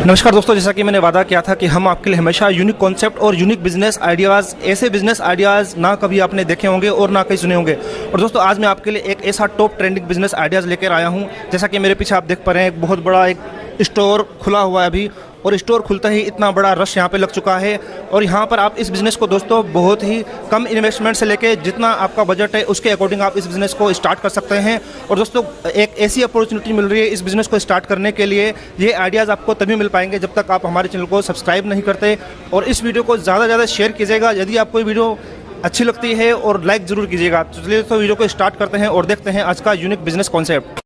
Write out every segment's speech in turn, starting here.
नमस्कार दोस्तों, जैसा कि मैंने वादा किया था कि हम आपके लिए हमेशा यूनिक कॉन्सेप्ट और यूनिक बिजनेस आइडियाज़, ऐसे बिजनेस आइडियाज़ ना कभी आपने देखे होंगे और ना कहीं सुने होंगे। और दोस्तों आज मैं आपके लिए एक ऐसा टॉप ट्रेंडिंग बिजनेस आइडियाज़ लेकर आया हूं। जैसा कि मेरे पीछे आप देख पा रहे हैं, एक बहुत बड़ा एक स्टोर खुला हुआ है अभी, और स्टोर खुलता ही इतना बड़ा रश यहाँ पे लग चुका है। और यहाँ पर आप इस बिज़नेस को दोस्तों बहुत ही कम इन्वेस्टमेंट से लेके जितना आपका बजट है उसके अकॉर्डिंग आप इस बिज़नेस को स्टार्ट कर सकते हैं। और दोस्तों एक ऐसी अपॉर्चुनिटी मिल रही है इस बिज़नेस को स्टार्ट करने के लिए। ये आइडियाज़ आपको तभी मिल पाएंगे जब तक आप हमारे चैनल को सब्सक्राइब नहीं करते। और इस वीडियो को ज़्यादा से ज़्यादा शेयर कीजिएगा यदि आपको वीडियो अच्छी लगती है, और लाइक ज़रूर कीजिएगा। तो चलिए तो वीडियो को स्टार्ट करते हैं और देखते हैं आज का यूनिक बिजनेस कॉन्सेप्ट।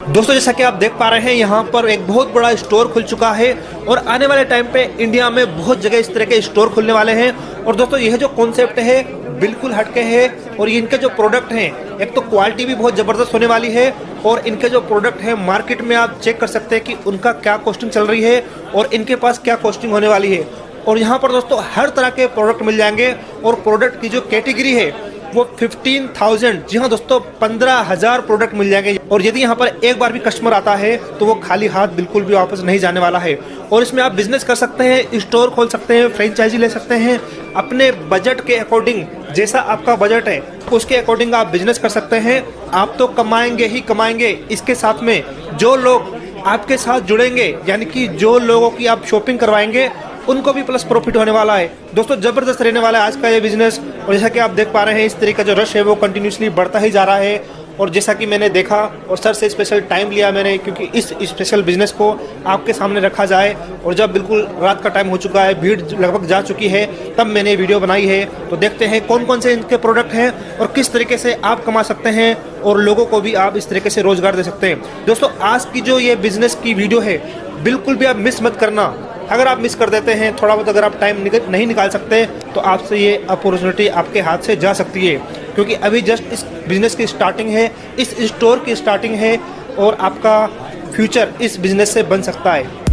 दोस्तों जैसा कि आप देख पा रहे हैं, यहाँ पर एक बहुत बड़ा स्टोर खुल चुका है और आने वाले टाइम पे इंडिया में बहुत जगह इस तरह के स्टोर खुलने वाले हैं। और दोस्तों यह जो कॉन्सेप्ट है बिल्कुल हटके है, और इनके जो प्रोडक्ट हैं एक तो क्वालिटी भी बहुत ज़बरदस्त होने वाली है, और इनके जो प्रोडक्ट हैं मार्केट में आप चेक कर सकते हैं कि उनका क्या कॉस्टिंग चल रही है और इनके पास क्या कॉस्टिंग होने वाली है। और यहाँ पर दोस्तों हर तरह के प्रोडक्ट मिल जाएंगे, और प्रोडक्ट की जो कैटेगरी है वो 15,000, जी हाँ दोस्तों 15,000 प्रोडक्ट मिल जाएंगे। और यदि यहाँ पर एक बार भी कस्टमर आता है तो वो खाली हाथ बिल्कुल भी वापस नहीं जाने वाला है। और इसमें आप बिजनेस कर सकते हैं, स्टोर खोल सकते हैं, फ्रेंचाइजी ले सकते हैं, अपने बजट के अकॉर्डिंग, जैसा आपका बजट है उसके अकॉर्डिंग आप बिजनेस कर सकते हैं। आप तो कमाएंगे ही कमाएंगे, इसके साथ में जो लोग आपके साथ जुड़ेंगे, यानी कि जो लोगों की आप शॉपिंग करवाएंगे उनको भी प्लस प्रॉफिट होने वाला है। दोस्तों जबरदस्त रहने वाला है आज का ये बिजनेस। और जैसा कि आप देख पा रहे हैं, इस तरीके का जो रश है वो कंटिन्यूसली बढ़ता ही जा रहा है। और जैसा कि मैंने देखा और सर से स्पेशल टाइम लिया मैंने, क्योंकि इस स्पेशल बिजनेस को आपके सामने रखा जाए। और जब बिल्कुल रात का टाइम हो चुका है, भीड़ लगभग जा चुकी है, तब मैंने वीडियो बनाई है। तो देखते हैं कौन कौन से इनके प्रोडक्ट हैं और किस तरीके से आप कमा सकते हैं और लोगों को भी आप इस तरीके से रोजगार दे सकते हैं। दोस्तों आज की जो ये बिजनेस की वीडियो है बिल्कुल भी आप मिस मत करना। अगर आप मिस कर देते हैं, थोड़ा बहुत अगर आप टाइम नहीं निकाल सकते, तो आपसे ये अपॉर्चुनिटी आपके हाथ से जा सकती है। क्योंकि अभी जस्ट इस बिज़नेस की स्टार्टिंग है, इस स्टोर की स्टार्टिंग है, और आपका फ्यूचर इस बिज़नेस से बन सकता है।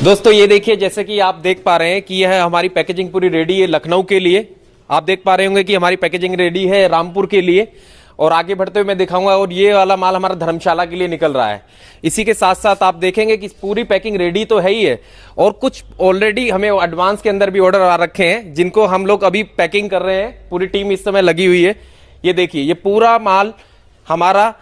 दोस्तों ये देखिए, जैसे कि आप देख पा रहे हैं कि यह हमारी पैकेजिंग पूरी रेडी है लखनऊ के लिए। आप देख पा रहे होंगे कि हमारी पैकेजिंग रेडी है रामपुर के लिए, और आगे बढ़ते हुए मैं दिखाऊंगा। और ये वाला माल हमारा धर्मशाला के लिए निकल रहा है। इसी के साथ साथ आप देखेंगे कि पूरी पैकिंग रेडी तो है ही है, और कुछ ऑलरेडी हमें एडवांस के अंदर भी ऑर्डर आ रखे हैं जिनको हम लोग अभी पैकिंग कर रहे हैं। पूरी टीम इस समय लगी हुई है। ये देखिए, ये पूरा माल हमारा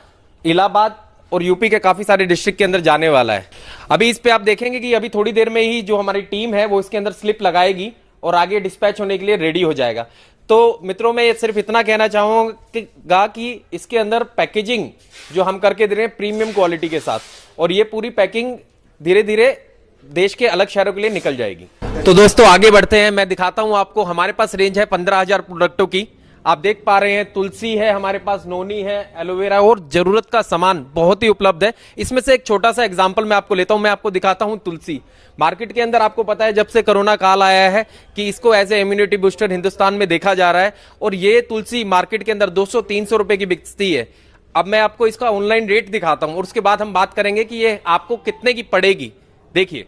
इलाहाबाद और यूपी के काफी सारे डिस्ट्रिक्ट के अंदर जाने वाला है। अभी इस पे आप देखेंगे कि अभी थोड़ी देर में ही जो हमारी टीम है वो इसके अंदर स्लिप लगाएगी और आगे डिस्पैच होने के लिए रेडी हो जाएगा। तो मित्रों, मैं सिर्फ इतना कहना चाहूंगा कि इसके अंदर पैकेजिंग जो हम करके दे रहे हैं प्रीमियम क्वालिटी के साथ, और ये पूरी पैकिंग धीरे धीरे देश के अलग शहरों के लिए निकल जाएगी। तो दोस्तों आगे बढ़ते हैं, मैं दिखाता हूं आपको। हमारे पास रेंज है 15,000 प्रोडक्टों की। आप देख पा रहे हैं, तुलसी है हमारे पास, नोनी है, एलोवेरा, और जरूरत का सामान बहुत ही उपलब्ध है। इसमें से एक छोटा सा एग्जांपल मैं आपको लेता हूं। मैं आपको दिखाता हूं तुलसी। मार्केट के अंदर आपको पता है जब से कोरोना काल आया है कि इसको as a immunity booster Hindustan में देखा जा रहा है, और ये तुलसी मार्केट के अंदर 200-300 रुपए की बिकती है। अब मैं आपको इसका ऑनलाइन रेट दिखाता हूं और उसके बाद हम बात करेंगे कि ये आपको कितने की पड़ेगी। देखिए,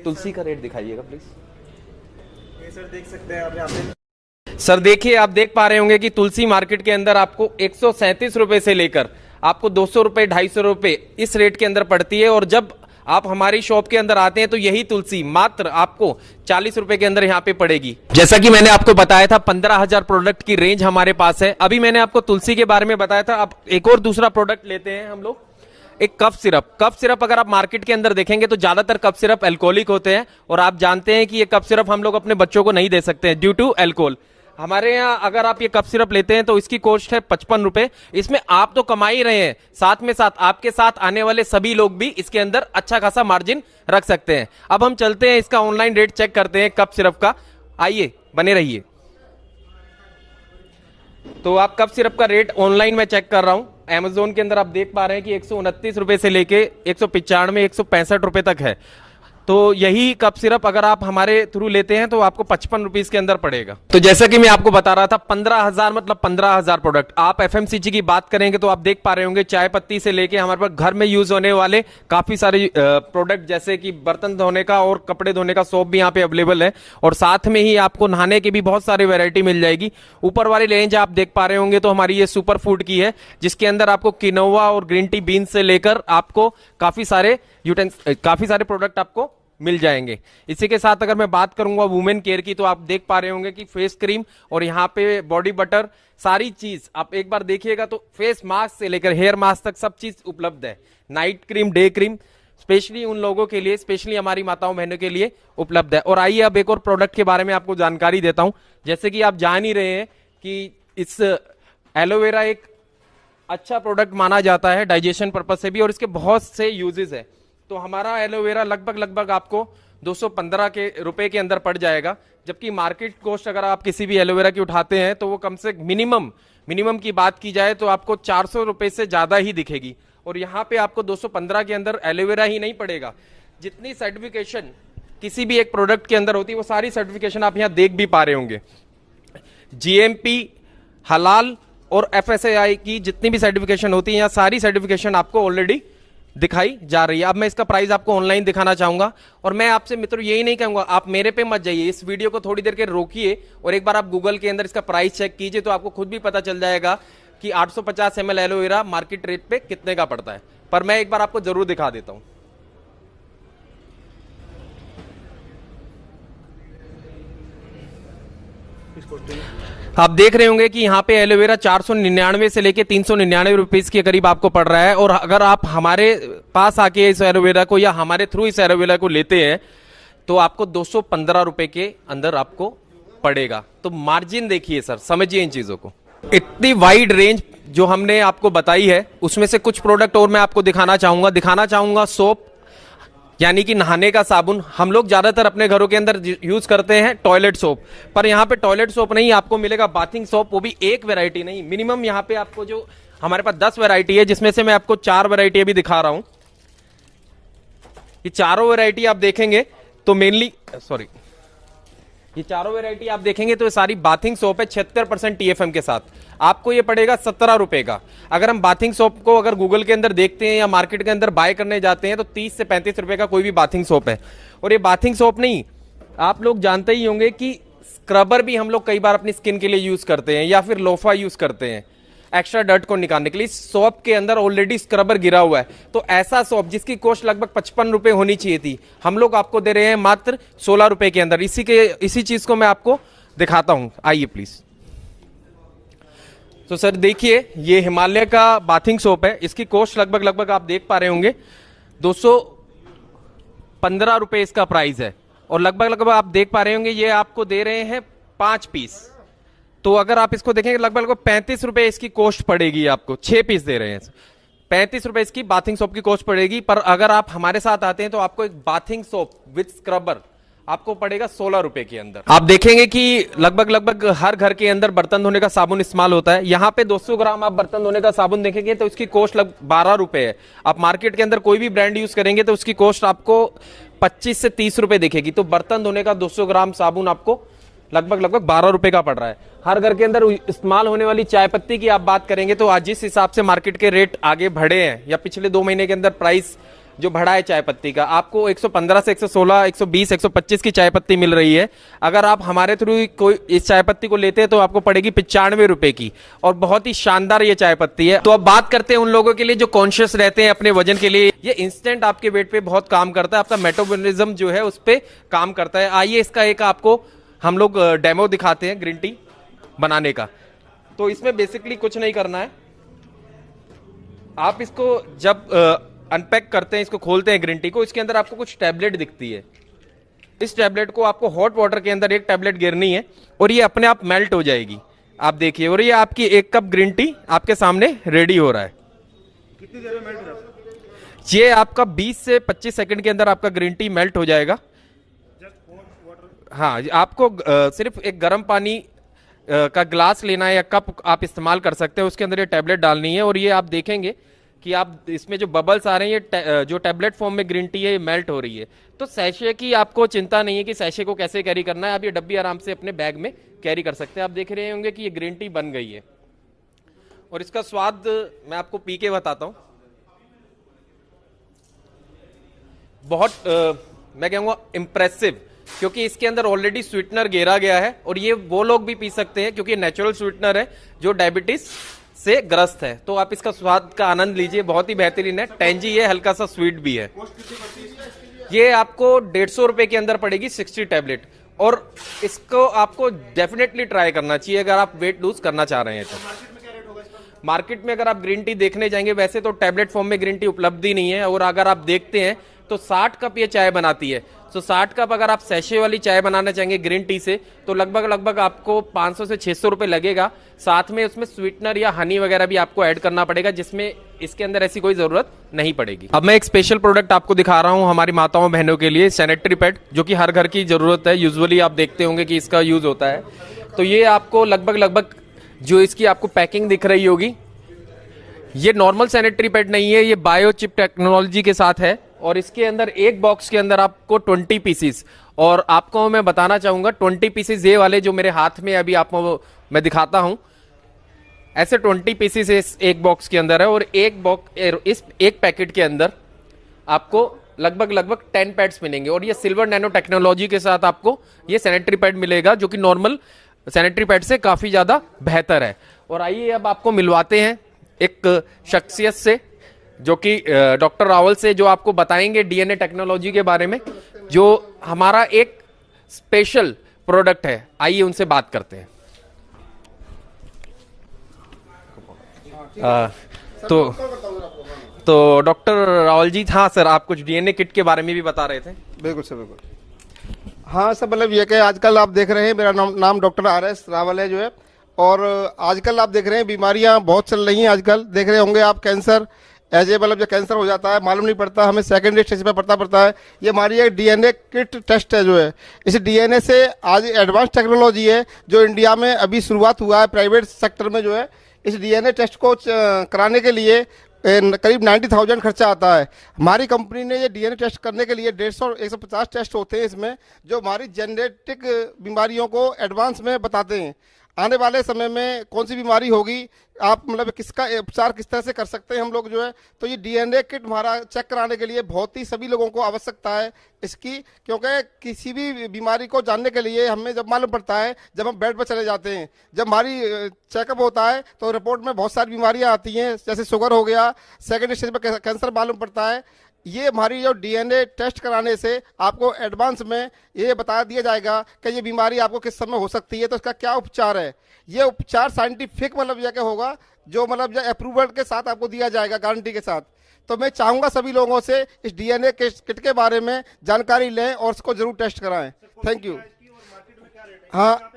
तुलसी का रेट दिखाइएगा प्लीज। सर देख सकते हैं आप यहाँ पे। सर देखिए, आप देख पा रहे होंगे कि तुलसी मार्केट के अंदर आपको 137 रुपए से लेकर आपको 200 रुपए, 250 रुपए इस रेट के अंदर पड़ती है। और जब आप हमारी शॉप के अंदर आते हैं तो यही तुलसी मात्र आपको 40 रुपए के अंदर यहाँ पे पड़ेगी। जैसा कि मैंने आपको बताया था 15,000 प्रोडक्ट की रेंज हमारे पास है। अभी मैंने आपको तुलसी के बारे में बताया था। अब एक और दूसरा प्रोडक्ट लेते हैं हम लोग, एक कफ सिरप। कफ सिरप अगर आप मार्केट के अंदर देखेंगे तो ज्यादातर कफ सिरप अल्कोहलिक होते हैं, और आप जानते हैं कि ये कफ सिरप हम लोग अपने बच्चों को नहीं दे सकते हैं ड्यू टू अल्कोहल। हमारे यहाँ अगर आप ये कप सिरप लेते हैं तो इसकी कॉस्ट है 55 रुपए। इसमें आप तो कमा ही रहे हैं, साथ में साथ आपके साथ आने वाले सभी लोग भी इसके अंदर अच्छा खासा मार्जिन रख सकते हैं। अब हम चलते हैं इसका ऑनलाइन रेट चेक करते हैं कप सिरप का। आइए बने रहिए। तो आप कप सिरप का रेट ऑनलाइन में चेक कर रहा हूं। Amazon के अंदर आप देख पा रहे हैं कि 129 रुपए से लेके 195 165 रुपए तक है। तो यही कप सिरप अगर आप हमारे थ्रू लेते हैं तो आपको 55 रुपीज के अंदर पड़ेगा। तो जैसा कि मैं आपको बता रहा था 15,000 मतलब 15,000 प्रोडक्ट। आप एफएमसीजी की बात करेंगे तो आप देख पा रहे होंगे चाय पत्ती से लेके हमारे पास घर में यूज होने वाले काफी सारे प्रोडक्ट जैसे कि बर्तन धोने का और कपड़े धोने का सोप भी यहाँ पे अवेलेबल है। और साथ में ही आपको नहाने की भी बहुत सारी वेरायटी मिल जाएगी। ऊपर वाली रेंज आप देख पा रहे होंगे तो हमारी ये सुपर फूड की है, जिसके अंदर आपको किनोवा और ग्रीन टी बीन्स से लेकर आपको काफी सारे प्रोडक्ट आपको मिल जाएंगे। इसी के साथ अगर मैं बात करूंगा वुमेन केयर की तो आप देख पा रहे होंगे कि फेस क्रीम और यहाँ पे बॉडी बटर सारी चीज आप एक बार देखिएगा तो फेस मास्क से लेकर हेयर मास्क तक सब चीज उपलब्ध है। Night cream, day cream specially उन लोगों के लिए, स्पेशली हमारी माताओं बहनों के लिए उपलब्ध है। और आइए अब एक और प्रोडक्ट के बारे में आपको जानकारी देता हूं। जैसे कि आप जान ही रहे हैं कि इस एलोवेरा एक अच्छा प्रोडक्ट माना जाता है डाइजेशन पर्पज से भी, और इसके बहुत से यूजेस है। तो हमारा एलोवेरा लगभग आपको 215 के रुपए के अंदर पड़ जाएगा, जबकि मार्केट कॉस्ट अगर आप किसी भी एलोवेरा की उठाते हैं तो वो कम से मिनिमम की बात की जाए तो आपको 400 रुपए से ज्यादा ही दिखेगी। और यहाँ पे आपको 215 के अंदर एलोवेरा ही नहीं पड़ेगा, जितनी सर्टिफिकेशन किसी भी एक प्रोडक्ट के अंदर होती है वो सारी सर्टिफिकेशन आप यहाँ देख भी पा रहे होंगे। जीएमपी, हलाल और एफएसएआई की जितनी भी सर्टिफिकेशन होती है यहाँ सारी सर्टिफिकेशन आपको ऑलरेडी दिखाई जा रही है। अब मैं इसका प्राइस आपको ऑनलाइन दिखाना चाहूंगा। और मैं आपसे मित्रों यही नहीं कहूंगा आप मेरे पे मत जाइए, इस वीडियो को थोड़ी देर के रोकिए और एक बार आप गूगल के अंदर इसका प्राइस चेक कीजिए तो आपको खुद भी पता चल जाएगा कि 850 ml एलोवेरा मार्केट रेट पे कितने का पड़ता है। पर मैं एक बार आपको जरूर दिखा देता हूं। आप देख रहे होंगे कि यहाँ पे एलोवेरा 499 से लेके 399 रुपीज के करीब आपको पड़ रहा है। और अगर आप हमारे पास आके इस एलोवेरा को या हमारे थ्रू इस एलोवेरा को लेते हैं तो आपको 215 रुपए के अंदर आपको पड़ेगा। तो मार्जिन देखिए सर, समझिए इन चीजों को। इतनी वाइड रेंज जो हमने आपको बताई है उसमें से कुछ प्रोडक्ट और मैं आपको दिखाना चाहूंगा। सोप यानी कि नहाने का साबुन। हम लोग ज्यादातर अपने घरों के अंदर यूज करते हैं टॉयलेट सोप, पर यहाँ पे टॉयलेट सोप नहीं आपको मिलेगा बाथिंग सोप, वो भी एक वैरायटी नहीं, मिनिमम यहाँ पे आपको जो हमारे पास 10 वैरायटी है, जिसमें से मैं आपको 4 वैरायटी अभी दिखा रहा हूं। ये चारों वैरायटी आप देखेंगे तो ये चारों वैरायटी आप देखेंगे तो ये सारी बाथिंग सोप है 76% टीएफएम के साथ। आपको ये पड़ेगा 17 रुपए का। अगर हम बाथिंग सोप को अगर गूगल के अंदर देखते हैं या मार्केट के अंदर बाय करने जाते हैं तो 30 से 35 रुपए का कोई भी बाथिंग सोप है। और ये बाथिंग सोप नहीं, आप लोग जानते ही होंगे कि स्क्रबर भी हम लोग कई बार अपनी स्किन के लिए यूज करते हैं या फिर लोफा यूज करते हैं एक्स्ट्रा डर्ट को निकालने के लिए। सोप के अंदर ऑलरेडी स्क्रबर गिरा हुआ है, तो ऐसा सोप जिसकी कॉस्ट लगभग 55 रुपए होनी चाहिए थी, हम लोग आपको दे रहे हैं मात्र 16 रुपए के अंदर। इसी चीज को मैं आपको दिखाता हूं, आइए प्लीज। तो सर देखिए ये हिमालय का बाथिंग सोप है, इसकी कॉस्ट लगभग आप देख पा रहे होंगे 215 रुपए इसका प्राइस है। और लगभग आप देख पा रहे होंगे ये आपको दे रहे हैं 5 पीस। तो अगर आप इसको देखेंगे लगभग 35 रुपए इसकी कॉस्ट पड़ेगी आपको, 6 पीस दे रहे हैं। 35 रुपए इसकी बाथिंग सोप की कॉस्ट पड़ेगी। पर अगर आप हमारे साथ आते हैं तो आपको एक बाथिंग सोप विद स्क्रबर आपको पड़ेगा 16 रुपए के अंदर। आप देखेंगे कि लगभग हर घर के अंदर बर्तन धोने का साबुन इस्तेमाल होता है। यहाँ पे 200 ग्राम आप बर्तन धोने का साबुन देखेंगे तो उसकी कॉस्ट 12 रुपए है। आप मार्केट के अंदर कोई भी ब्रांड यूज करेंगे तो उसकी कॉस्ट आपको 25 से 30 रुपए दिखेगी। तो बर्तन धोने का 200 ग्राम साबुन आपको लगभग 12 रुपए का पड़ रहा है। हर घर के अंदर इस्तेमाल होने वाली चाय पत्ती की आप बात करेंगे तो आज जिस हिसाब से मार्केट के रेट आगे बढ़े हैं या पिछले 2 महीने के अंदर प्राइस जो बढ़ा है चाय पत्ती का, आपको 115 से 116, 120, 125 की चाय पत्ती मिल रही है। अगर आप हमारे थ्रू कोई इस चाय पत्ती को लेते हैं तो आपको पड़ेगी 95 रुपए की, और बहुत ही शानदार ये चाय पत्ती है। तो अब बात करते हैं उन लोगों के लिए जो कॉन्शियस रहते हैं अपने वजन के लिए। ये इंस्टेंट आपके वेट पे बहुत काम करता है, आपका मेटाबॉलिज्म जो है उस पर काम करता है। आइए इसका एक आपको हम लोग डेमो दिखाते हैं ग्रीन टी बनाने का। तो इसमें बेसिकली कुछ नहीं करना है, आप इसको जब अनपैक करते हैं, इसको खोलते हैं ग्रीन टी को, इसके अंदर आपको कुछ टैबलेट दिखती है। इस टैबलेट को आपको हॉट वाटर के अंदर एक टैबलेट गिरनी है और ये अपने आप मेल्ट हो जाएगी। आप देखिए, और ये आपकी 1 कप ग्रीन टी आपके सामने रेडी हो रहा है। कितनी देर में मेल्ट हो जाता है? ये आपका 20 से 25 सेकंड के अंदर आपका ग्रीन टी मेल्ट हो जाएगा। हाँ, आपको सिर्फ एक गर्म पानी का ग्लास लेना है या कप आप इस्तेमाल कर सकते हैं, उसके अंदर ये टैबलेट डालनी है और ये आप देखेंगे कि आप इसमें जो बबल्स आ रहे हैं ये जो टैबलेट फॉर्म में ग्रीन टी है ये मेल्ट हो रही है। तो सैशे की आपको चिंता नहीं है कि सैशे को कैसे कैरी करना है, आप ये डब्बी आराम से अपने बैग में कैरी कर सकते हैं। आप देख रहे होंगे कि ये ग्रीन टी बन गई है और इसका स्वाद मैं आपको पी के बताता हूं। बहुत मैं कहूँगा इम्प्रेसिव, क्योंकि इसके अंदर ऑलरेडी स्वीटनर घेरा गया है और ये वो लोग भी पी सकते हैं क्योंकि नेचुरल स्वीटनर है जो डायबिटीज से ग्रस्त है। तो आप इसका स्वाद का आनंद लीजिए, बहुत ही बेहतरीन है, टेंजी है, हल्का सा स्वीट भी है। ये आपको 150 रुपए के अंदर पड़ेगी 60 टैबलेट और इसको आपको डेफिनेटली ट्राई करना चाहिए अगर आप वेट लूज करना चाह रहे हैं तो। मार्केट में अगर आप ग्रीन टी देखने जाएंगे, वैसे तो टैबलेट फॉर्म में ग्रीन टी उपलब्ध ही नहीं है और अगर आप देखते हैं तो 60 कप ये चाय बनाती है। तो 60 कप अगर आप सैशे वाली चाय बनाना चाहेंगे ग्रीन टी से तो लगभग आपको 500 से 600 रुपए लगेगा। साथ में उसमें स्वीटनर या हनी वगैरह भी आपको ऐड करना पड़ेगा, जिसमें इसके अंदर ऐसी कोई जरूरत नहीं पड़ेगी। अब मैं एक स्पेशल प्रोडक्ट आपको दिखा रहा हूं हमारी माताओं बहनों के लिए, सैनिटरी पैड, जो कि हर घर की जरूरत है। यूजुअली आप देखते होंगे कि इसका यूज होता है। तो ये आपको लगभग जो इसकी आपको पैकिंग दिख रही होगी, ये नॉर्मल सैनिटरी पैड नहीं है, ये बायोचिप टेक्नोलॉजी के साथ है और इसके अंदर एक बॉक्स के अंदर आपको 20 पीसीस, और आपको मैं बताना चाहूंगा 20 पीसीस ये वाले जो मेरे हाथ में अभी आपको मैं दिखाता हूं, ऐसे 20 पीसीस इस एक बॉक्स के अंदर है और इस एक पैकेट के अंदर आपको लगभग 10 पैड्स मिलेंगे और ये सिल्वर नैनो टेक्नोलॉजी के साथ आपको ये सैनिटरी पैड मिलेगा जो कि नॉर्मल सैनिटरी पैड से काफी ज्यादा बेहतर है। और आइए अब आपको मिलवाते हैं एक शख्सियत से जो कि डॉक्टर रावल से, जो आपको बताएंगे डीएनए टेक्नोलॉजी के बारे में, जो हमारा एक स्पेशल प्रोडक्ट है। आइए उनसे बात करते हैं। तो डॉक्टर रावल जी, हाँ सर, आप कुछ डीएनए किट के बारे में भी बता रहे थे। बिल्कुल सर, बिल्कुल। हाँ सर, मतलब ये कि आजकल आप देख रहे हैं, मेरा नाम डॉक्टर RS रावल है जो है, और आजकल आप देख रहे हैं बीमारियां बहुत चल रही हैं। आजकल देख रहे होंगे आप, कैंसर मतलब जो कैंसर हो जाता है मालूम नहीं पड़ता, हमें सेकेंडरी स्टेज पर पड़ता है। ये हमारी एक डीएनए किट टेस्ट है जो है, इस डीएनए से आज एडवांस टेक्नोलॉजी है जो इंडिया में अभी शुरुआत हुआ है प्राइवेट सेक्टर में जो है। इस डीएनए टेस्ट को कराने के लिए करीब 90,000 खर्चा आता है। हमारी कंपनी ने ये डीएनए टेस्ट करने के लिए 150 टेस्ट होते हैं इसमें, जो हमारी जेनेटिक बीमारियों को एडवांस में बताते हैं। आने वाले समय में कौन सी बीमारी होगी, आप मतलब किसका उपचार किस तरह से कर सकते हैं हम लोग जो है। तो ये डीएनए किट हमारा चेक कराने के लिए बहुत ही सभी लोगों को आवश्यकता है इसकी, क्योंकि किसी भी बीमारी को जानने के लिए हमें जब मालूम पड़ता है जब हम बेड पर चले जाते हैं, जब हमारी चेकअप होता है तो रिपोर्ट में बहुत सारी बीमारियां आती हैं, जैसे शुगर हो गया, सेकेंड स्टेज पर कैंसर मालूम पड़ता है। ये हमारी जो डीएनए टेस्ट कराने से आपको एडवांस में ये बता दिया जाएगा कि ये बीमारी आपको किस समय हो सकती है, तो इसका क्या उपचार है। ये उपचार साइंटिफिक मतलब यह होगा, जो मतलब अप्रूवल के साथ आपको दिया जाएगा, गारंटी के साथ। तो मैं चाहूंगा सभी लोगों से इस डीएनए किट के बारे में जानकारी लें और इसको जरूर टेस्ट कराएं। Thank you. हाँ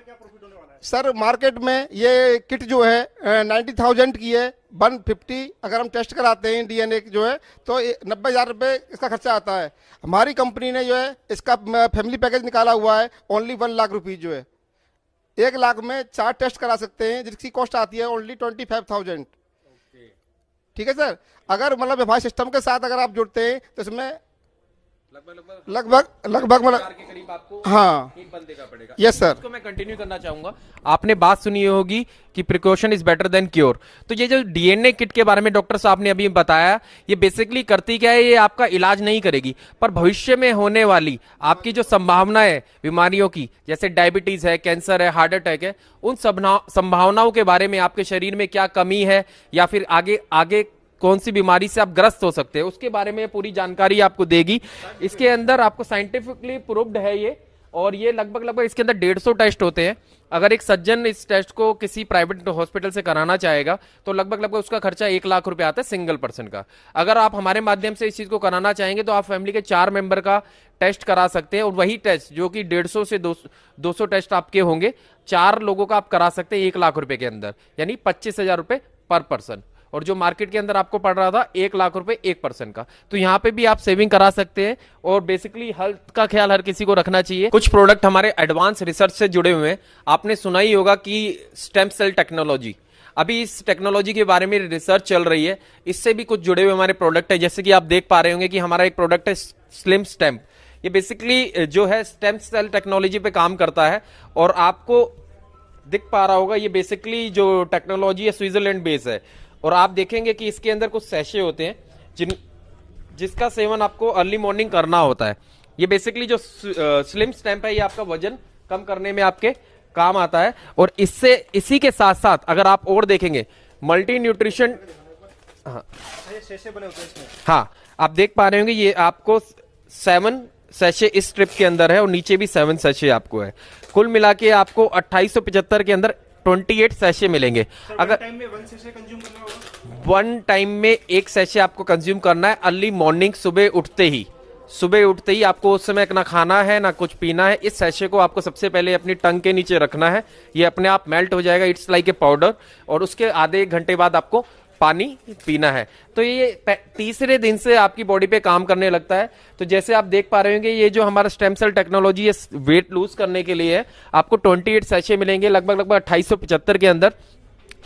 सर, मार्केट में ये किट जो है 90,000 की है, 150 अगर हम टेस्ट कराते हैं डीएनए जो है तो 90,000 रुपये इसका खर्चा आता है। हमारी कंपनी ने जो है इसका फैमिली पैकेज निकाला हुआ है, ओनली 1 लाख रुपीज जो है, 1 लाख में 4 टेस्ट करा सकते हैं, जिसकी कॉस्ट आती है ओनली 25,000। ठीक है सर, अगर मतलब हमारे सिस्टम के साथ अगर आप जुड़ते हैं तो इसमें लगभग मतलब के करीब आपको हाँ एक बंदे का पड़ेगा। Yes sir. इसको मैं कंटिन्यू करना चाहूंगा। आपने बात सुनी होगी कि precaution is better than cure. तो ये जो डीएनए किट के बारे में डॉक्टर साहब ने अभी बताया, ये बेसिकली करती क्या है, ये आपका इलाज नहीं करेगी, पर भविष्य में होने वाली आपकी जो संभावना है बीमारियों की, जैसे डायबिटीज है, कैंसर है, हार्ट अटैक है, उन संभावनाओं के बारे में, आपके शरीर में क्या कमी है या फिर आगे कौन सी बीमारी से आप ग्रस्त हो सकते हैं, उसके बारे में पूरी जानकारी आपको देगी। इसके अंदर आपको साइंटिफिकली प्रूव्ड है ये, और ये लगभग इसके अंदर 150 टेस्ट होते हैं। अगर एक सज्जन इस टेस्ट को किसी प्राइवेट हॉस्पिटल से कराना चाहेगा तो लगभग उसका खर्चा 1 लाख रुपए आता है सिंगल पर्सन का। अगर आप हमारे माध्यम से इस चीज को कराना चाहेंगे तो आप फैमिली के 4 मेंबर का टेस्ट करा सकते हैं, और वही टेस्ट जो कि 150 से 200 टेस्ट आपके होंगे, 4 लोगों का आप करा सकते हैं 1 लाख रुपए के अंदर, यानी 25,000 रुपए पर पर्सन। और जो मार्केट के अंदर आपको पड़ रहा था 1 लाख रुपए एक पर्सन का, तो यहाँ पे भी आप सेविंग करा सकते हैं। और बेसिकली हेल्थ का ख्याल हर किसी को रखना चाहिए। कुछ प्रोडक्ट हमारे एडवांस रिसर्च से जुड़े हुए हैं। आपने सुना ही होगा कि स्टेम सेल टेक्नोलॉजी, अभी इस टेक्नोलॉजी के बारे में रिसर्च चल रही है, इससे भी कुछ जुड़े हुए हमारे प्रोडक्ट है। जैसे कि आप देख पा रहे होंगे कि हमारा एक प्रोडक्ट है स्लिम स्टेम्प। ये बेसिकली जो है स्टेम सेल टेक्नोलॉजी पे काम करता है, और आपको दिख पा रहा होगा ये बेसिकली जो टेक्नोलॉजी है स्विट्जरलैंड बेस है। और आप देखेंगे कि इसके अंदर कुछ सैशे होते हैं जिसका सेवन आपको अर्ली मॉर्निंग करना होता है। ये बेसिकली जो स्लिम स्टैम्प है ये आपका वजन कम करने में आपके काम आता है। और इससे इसी के साथ साथ अगर आप और देखेंगे मल्टी न्यूट्रिशन, हाँ हाँ आप देख पा रहे होंगे ये आपको 7 सैशे इस स्ट्रिप के अंदर है और नीचे भी 7 सैशे आपको है। कुल मिला के आपको 2875 के अंदर 28 सैशे मिलेंगे। अगर टाइम में 1 सैशे कंज्यूम करना होगा, 1 टाइम में 1 सैशे आपको कंज्यूम करना है अर्ली मॉर्निंग, सुबह उठते ही आपको उस समय ना खाना है ना कुछ पीना है। इस सैशे को आपको सबसे पहले अपनी टंग के नीचे रखना है, ये अपने आप मेल्ट हो जाएगा, इट्स लाइक ए पाउडर। और उसके आधे 1 घंटे बाद आपको पानी पीना है। तो ये तीसरे दिन से आपकी बॉडी पे काम करने लगता है। तो जैसे आप देख पा रहे होंगे ये जो हमारा स्टेम सेल टेक्नोलॉजी है वेट लूज करने के लिए है, आपको 28 सैशे मिलेंगे लगभग 2875 के अंदर।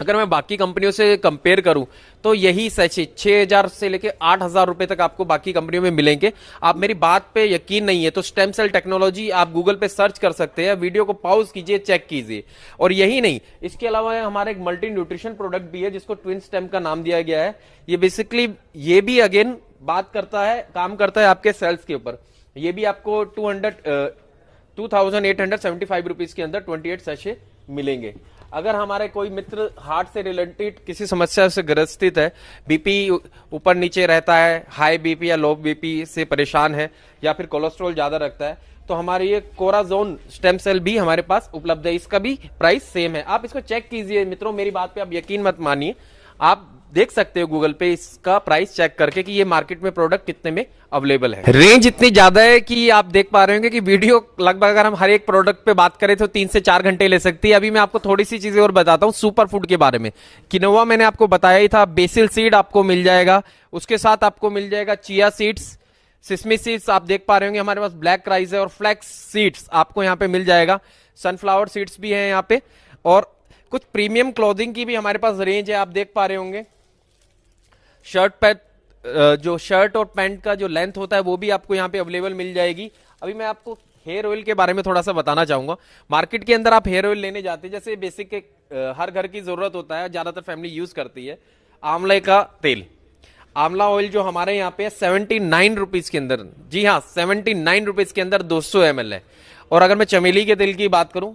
अगर मैं बाकी कंपनियों से कंपेयर करूं तो यही सैशे 6000 से लेके 8000 रुपए तक आपको बाकी कंपनियों में मिलेंगे। आप मेरी बात पे यकीन नहीं है तो स्टेम सेल टेक्नोलॉजी आप गूगल पे सर्च कर सकते हैं, वीडियो को पॉज कीजिए, चेक कीजिए। और यही नहीं, इसके अलावा हमारा एक मल्टी न्यूट्रिशन प्रोडक्ट भी है जिसको ट्विन स्टेम का नाम दिया गया है। ये बेसिकली ये भी अगेन बात करता है, काम करता है आपके सेल्स के ऊपर। ये भी आपको 2875 रुपीज के अंदर 28 सैशे मिलेंगे। अगर हमारे कोई मित्र हार्ट से रिलेटेड किसी समस्या से ग्रसित है, बीपी ऊपर नीचे रहता है, हाई बीपी या लो बीपी से परेशान है, या फिर कोलेस्ट्रॉल ज्यादा रखता है, तो हमारे ये कोराजोन स्टेम सेल भी हमारे पास उपलब्ध है। इसका भी प्राइस सेम है। आप इसको चेक कीजिए मित्रों, मेरी बात पे आप यकीन मत मानिए, आप देख सकते हो गूगल पे इसका प्राइस चेक करके कि ये मार्केट में प्रोडक्ट कितने में अवेलेबल है। रेंज इतनी ज्यादा है कि आप देख पा रहे होंगे कि वीडियो लगभग अगर हम हर एक प्रोडक्ट पे बात करें तो 3 से 4 घंटे ले सकती है। अभी मैं आपको थोड़ी सी चीजें और बताता हूँ सुपर फूड के बारे में। किनोवा मैंने आपको बताया ही था, बेसिल सीड आपको मिल जाएगा, उसके साथ आपको मिल जाएगा चिया सीड्स, सिसमी सीड्स आप देख पा रहे होंगे हमारे पास, ब्लैक राइस है, और फ्लैक्स सीड्स आपको यहाँ पे मिल जाएगा, सनफ्लावर सीड्स भी है यहाँ पे, और कुछ प्रीमियम क्लोथिंग की भी हमारे पास रेंज है। आप देख पा रहे होंगे जो शर्ट और पैंट का जो लेंथ होता है वो भी आपको यहाँ पे अवेलेबल मिल जाएगी। अभी मैं आपको हेयर ऑयल के बारे में थोड़ा सा बताना चाहूंगा। मार्केट के अंदर आप हेयर ऑयल लेने जाते हैं, जैसे बेसिक हर घर की जरूरत होता है, ज्यादातर फैमिली यूज करती है आंवले का तेल। आंवला ऑयल जो हमारे यहाँ पे 79 रुपीज के अंदर, जी हाँ 79 रुपीज के अंदर 200 ml है। और अगर मैं चमेली के तेल की बात करूं,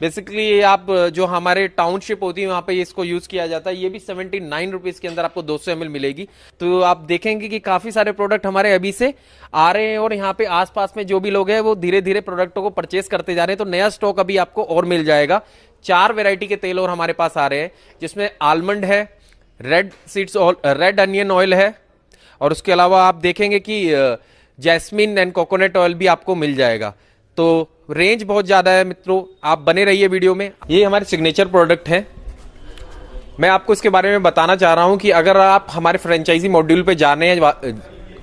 बेसिकली आप जो हमारे टाउनशिप होती है वहां पे इसको यूज किया जाता है, ये भी 79 रुपीज के अंदर आपको 200 ml मिलेगी। तो आप देखेंगे कि काफी सारे प्रोडक्ट हमारे अभी से आ रहे हैं, और यहाँ पे आसपास में जो भी लोग हैं वो धीरे धीरे प्रोडक्टों को परचेस करते जा रहे हैं। तो नया स्टॉक अभी आपको और मिल जाएगा। 4 वेराइटी के तेल और हमारे पास आ रहे हैं, जिसमें आलमंड है, रेड अनियन ऑयल है, और उसके अलावा आप देखेंगे कि जैस्मिन एंड कोकोनट ऑयल भी आपको मिल जाएगा। तो रेंज बहुत ज्यादा है मित्रों, आप बने रहिए वीडियो में। ये हमारे सिग्नेचर प्रोडक्ट है। मैं आपको इसके बारे में बताना चाह रहा हूं कि अगर आप हमारे फ्रेंचाइजी मॉड्यूल पे जाने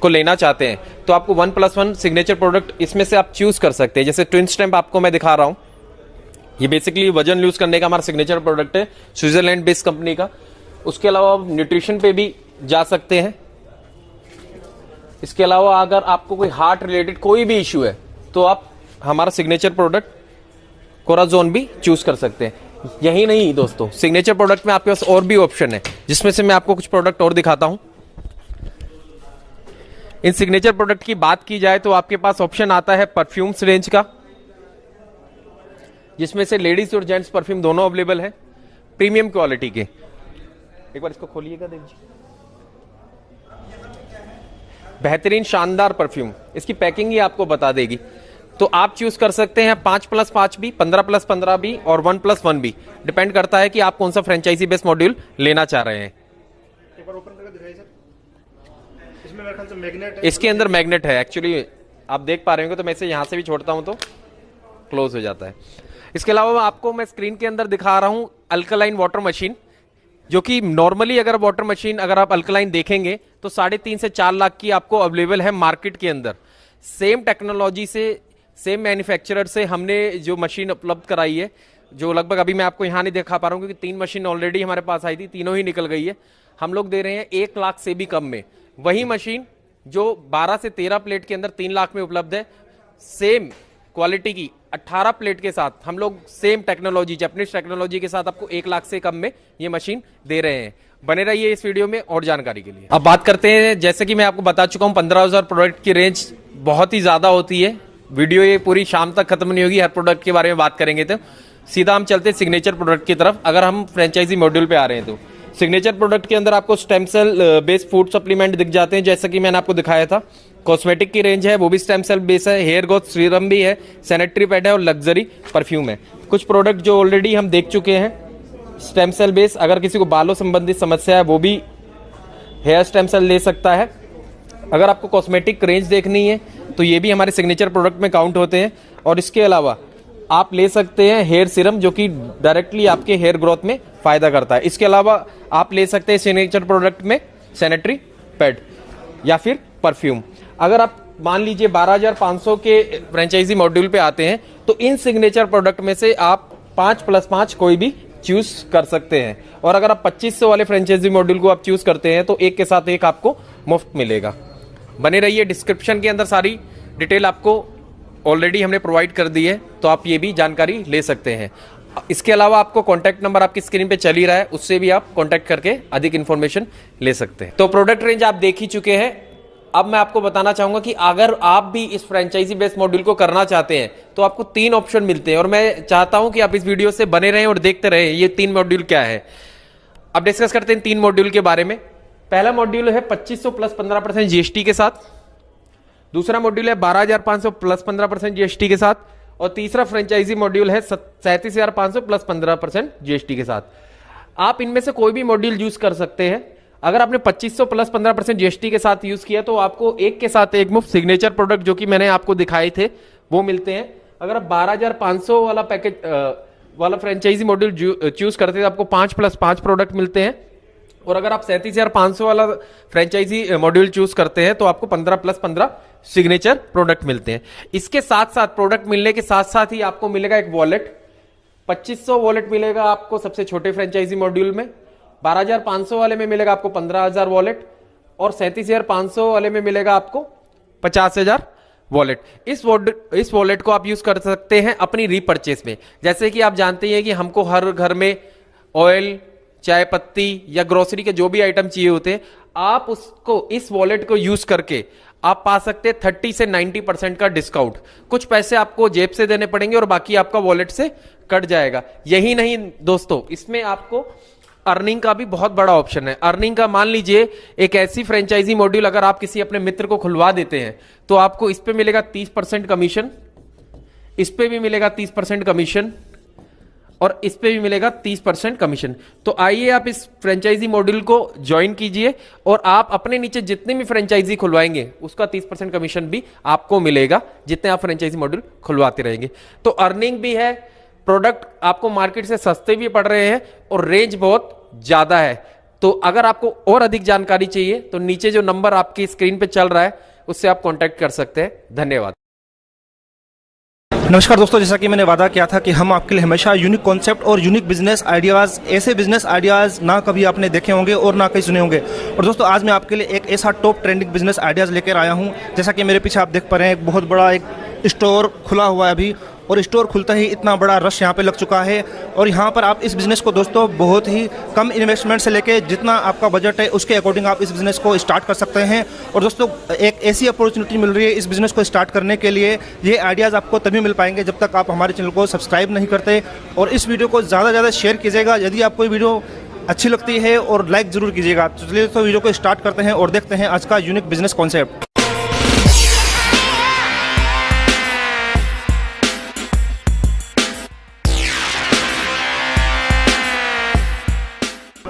को लेना चाहते हैं तो आपको 1+1 सिग्नेचर प्रोडक्ट इसमें से आप चूज कर सकते हैं। जैसे ट्विन स्टैम्प आपको मैं दिखा रहा हूं, ये बेसिकली वजन लूज करने का हमारा सिग्नेचर प्रोडक्ट है, स्विट्जरलैंड बेस्ड कंपनी का। उसके अलावा आप न्यूट्रिशन पे भी जा सकते हैं। इसके अलावा अगर आपको कोई हार्ट रिलेटेड कोई भी इश्यू है तो आप हमारा सिग्नेचर प्रोडक्ट कोराजोन भी चूज कर सकते हैं। यही नहीं दोस्तों, सिग्नेचर प्रोडक्ट में आपके पास और भी ऑप्शन है, जिसमें से मैं आपको कुछ प्रोडक्ट और दिखाता हूं। इन सिग्नेचर प्रोडक्ट की बात की जाए तो आपके पास ऑप्शन आता है परफ्यूम्स रेंज का, जिसमें से लेडीज और जेंट्स परफ्यूम दोनों अवेलेबल है, प्रीमियम क्वालिटी के। एक बार इसको खोलिएगा देव जी। बेहतरीन शानदार परफ्यूम, इसकी पैकिंग ही आपको बता देगी। तो आप चूज कर सकते हैं 5+5 भी, 15+15 भी और 1+1 भी। डिपेंड करता है कि आप कौन सा फ्रेंचाइजी बेस्ड मॉड्यूल लेना चाह रहे हैं। एक बार ओपन करके दिखाइए सर। इसमें मेरे ख्याल से मैग्नेट है। इसके अंदर मैग्नेट है एक्चुअली, आप देख पा रहे होंगे, तो मैं इसे यहां से भी छोड़ता हूं तो क्लोज हो जाता है। इसके अलावा आपको मैं स्क्रीन के अंदर दिखा रहा हूं अल्कलाइन वाटर मशीन, जो कि नॉर्मली अगर वाटर मशीन अगर आप अल्कलाइन देखेंगे तो 3.5 से 4 लाख की आपको अवेलेबल है मार्केट के अंदर। सेम टेक्नोलॉजी से, सेम मैन्युफैक्चरर से हमने जो मशीन उपलब्ध कराई है, जो लगभग अभी मैं आपको यहां नहीं दिखा पा रहा हूं क्योंकि 3 मशीन ऑलरेडी हमारे पास आई थी, तीनों ही निकल गई है। हम लोग दे रहे हैं 1 लाख से भी कम में। वही मशीन जो 12 से 13 प्लेट के अंदर 3 लाख में उपलब्ध है, सेम क्वालिटी की 18 प्लेट के साथ हम लोग सेम टेक्नोलॉजी, जापानीज टेक्नोलॉजी के साथ आपको 1 लाख से कम में ये मशीन दे रहे हैं। बने रहिए इस वीडियो में और जानकारी के लिए। अब बात करते हैं, जैसे कि मैं आपको बता चुका हूं 15,000 प्रोडक्ट की रेंज बहुत ही ज्यादा होती है। वीडियो ये पूरी शाम तक खत्म नहीं होगी, हर प्रोडक्ट के बारे में बात करेंगे। तो सीधा हम चलते हैं सिग्नेचर प्रोडक्ट की तरफ। अगर हम फ्रेंचाइजी मॉड्यूल पे आ रहे हैं तो सिग्नेचर प्रोडक्ट के अंदर आपको stem cell based food supplement दिख जाते हैं, जैसा कि मैंने आपको दिखाया था। कॉस्मेटिक की रेंज है, वो भी स्टेम सेल बेस है। हेयर ग्रोथ सीरम भी है, सैनिटरी पैड है और लग्जरी परफ्यूम है। कुछ प्रोडक्ट जो ऑलरेडी हम देख चुके हैं स्टेम सेल बेस, अगर किसी को बालों संबंधित समस्या है वो भी हेयर स्टेम सेल ले सकता है। अगर आपको कॉस्मेटिक रेंज देखनी है तो ये भी हमारे सिग्नेचर प्रोडक्ट में काउंट होते हैं। और इसके अलावा आप ले सकते हैं हेयर सीरम, जो कि डायरेक्टली आपके हेयर ग्रोथ में फायदा करता है। इसके अलावा आप ले सकते हैं सिग्नेचर प्रोडक्ट में सैनिटरी पैड या फिर परफ्यूम। अगर आप मान लीजिए 12,500 के फ्रेंचाइजी मॉड्यूल पे आते हैं तो इन सिग्नेचर प्रोडक्ट में से आप 5+5 कोई भी चूज कर सकते हैं। और अगर आप 2500 वाले फ्रेंचाइजी मॉड्यूल को आप चूज करते हैं तो एक के साथ एक आपको मुफ्त मिलेगा। बने रहिए, डिस्क्रिप्शन के अंदर सारी डिटेल आपको ऑलरेडी हमने प्रोवाइड कर दी है, तो आप ये भी जानकारी ले सकते हैं। इसके अलावा आपको कॉन्टैक्ट नंबर आपकी स्क्रीन पे चल ही रहा है, उससे भी आप कॉन्टैक्ट करके अधिक इंफॉर्मेशन ले सकते हैं। तो प्रोडक्ट रेंज आप देख ही चुके हैं। अब मैं आपको बताना चाहूंगा कि अगर आप भी इस फ्रेंचाइजी बेस्ड मॉड्यूल को करना चाहते हैं तो आपको 3 ऑप्शन मिलते हैं, और मैं चाहता हूं कि आप इस वीडियो से बने रहें और देखते रहें ये 3 मॉड्यूल क्या है। अब डिस्कस करते हैं 3 मॉड्यूल के बारे में। पहला मॉड्यूल है 2500 प्लस 15% जीएसटी के साथ। दूसरा मॉड्यूल है 12,500 प्लस 15% जीएसटी के साथ। और तीसरा फ्रेंचाइजी मॉड्यूल है 37,500 प्लस 15% जीएसटी के साथ। आप इनमें से कोई भी मॉड्यूल यूज कर सकते हैं। अगर आपने 2500 प्लस 15% जीएसटी के साथ यूज किया तो आपको एक के साथ एक मुफ्त सिग्नेचर प्रोडक्ट, जो कि मैंने आपको दिखाए थे, वो मिलते हैं। अगर आप 12,500 वाला पैकेज वाला फ्रेंचाइजी मॉड्यूल चूज करते हैं तो आपको 5+5 प्रोडक्ट मिलते हैं। और अगर आप 37,500 वाला फ्रेंचाइजी मॉड्यूल चूज करते हैं तो आपको 15+15 सिग्नेचर प्रोडक्ट मिलते हैं। इसके साथ साथ, प्रोडक्ट मिलने के साथ साथ ही आपको मिलेगा एक वॉलेट। 2500 वॉलेट मिलेगा आपको सबसे छोटे फ्रेंचाइजी मॉड्यूल में। 12,500 वाले में मिलेगा आपको 15,000 वॉलेट। और 37,500 वाले में मिलेगा आपको 50,000 वॉलेट। इस वॉलेट को आप यूज कर सकते हैं अपनी रीपरचेस में। जैसे कि आप जानते हैं कि हमको हर घर में ऑयल, चाय पत्ती या ग्रोसरी के जो भी आइटम चाहिए होते हैं, आप उसको, इस वॉलेट को यूज करके आप पा सकते हैं 30 से 90% का डिस्काउंट। कुछ पैसे आपको जेब से देने पड़ेंगे और बाकी आपका वॉलेट से कट जाएगा। यही नहीं दोस्तों, इसमें आपको अर्निंग का भी बहुत बड़ा ऑप्शन है। अर्निंग का, मान लीजिए एक ऐसी फ्रेंचाइजी मॉड्यूल अगर आप किसी अपने मित्र को खुलवा देते हैं तो आपको इस पे मिलेगा 30% कमीशन, इस पे भी मिलेगा 30% कमीशन और इस पे भी मिलेगा 30% कमीशन। तो आइए आप इस फ्रेंचाइजी मॉड्यूल को ज्वाइन कीजिए और आप अपने नीचे जितने भी फ्रेंचाइजी खुलवाएंगे उसका 30% कमीशन भी आपको मिलेगा, जितने आप फ्रेंचाइजी मॉड्यूल खुलवाते रहेंगे। तो अर्निंग भी है, प्रोडक्ट आपको मार्केट से सस्ते भी पड़ रहे हैं और रेंज बहुत ज्यादा है। तो अगर आपको और अधिक जानकारी चाहिए तो नीचे जो नंबर आपकी स्क्रीन पे चल रहा है उससे आप कांटेक्ट कर सकते हैं। धन्यवाद। नमस्कार दोस्तों, जैसा कि मैंने वादा किया था कि हम आपके लिए हमेशा यूनिक कॉन्सेप्ट और यूनिक बिजनेस आइडियाज़, ऐसे बिजनेस आइडियाज़ ना कभी आपने देखे होंगे और ना कहीं सुने होंगे। और दोस्तों आज मैं आपके लिए एक ऐसा टॉप ट्रेंडिंग बिजनेस आइडियाज़ लेकर आया हूं। जैसा कि मेरे पीछे आप देख पा रहे हैं, एक बहुत बड़ा एक स्टोर खुला हुआ है अभी, और स्टोर खुलता ही इतना बड़ा रश यहाँ पे लग चुका है। और यहाँ पर आप इस बिज़नेस को दोस्तों बहुत ही कम इन्वेस्टमेंट से लेके जितना आपका बजट है उसके अकॉर्डिंग आप इस बिज़नेस को स्टार्ट कर सकते हैं। और दोस्तों एक ऐसी अपॉर्चुनिटी मिल रही है इस बिज़नेस को स्टार्ट करने के लिए। ये आइडियाज़ आपको तभी मिल पाएंगे जब तक आप हमारे चैनल को सब्सक्राइब नहीं करते। और इस वीडियो को ज़्यादा से ज़्यादा शेयर कीजिएगा यदि आपको वीडियो अच्छी लगती है, और लाइक ज़रूर कीजिएगा। तो चलिए तो वीडियो को स्टार्ट करते हैं और देखते हैं आज का यूनिक बिजनेस कॉन्सेप्ट।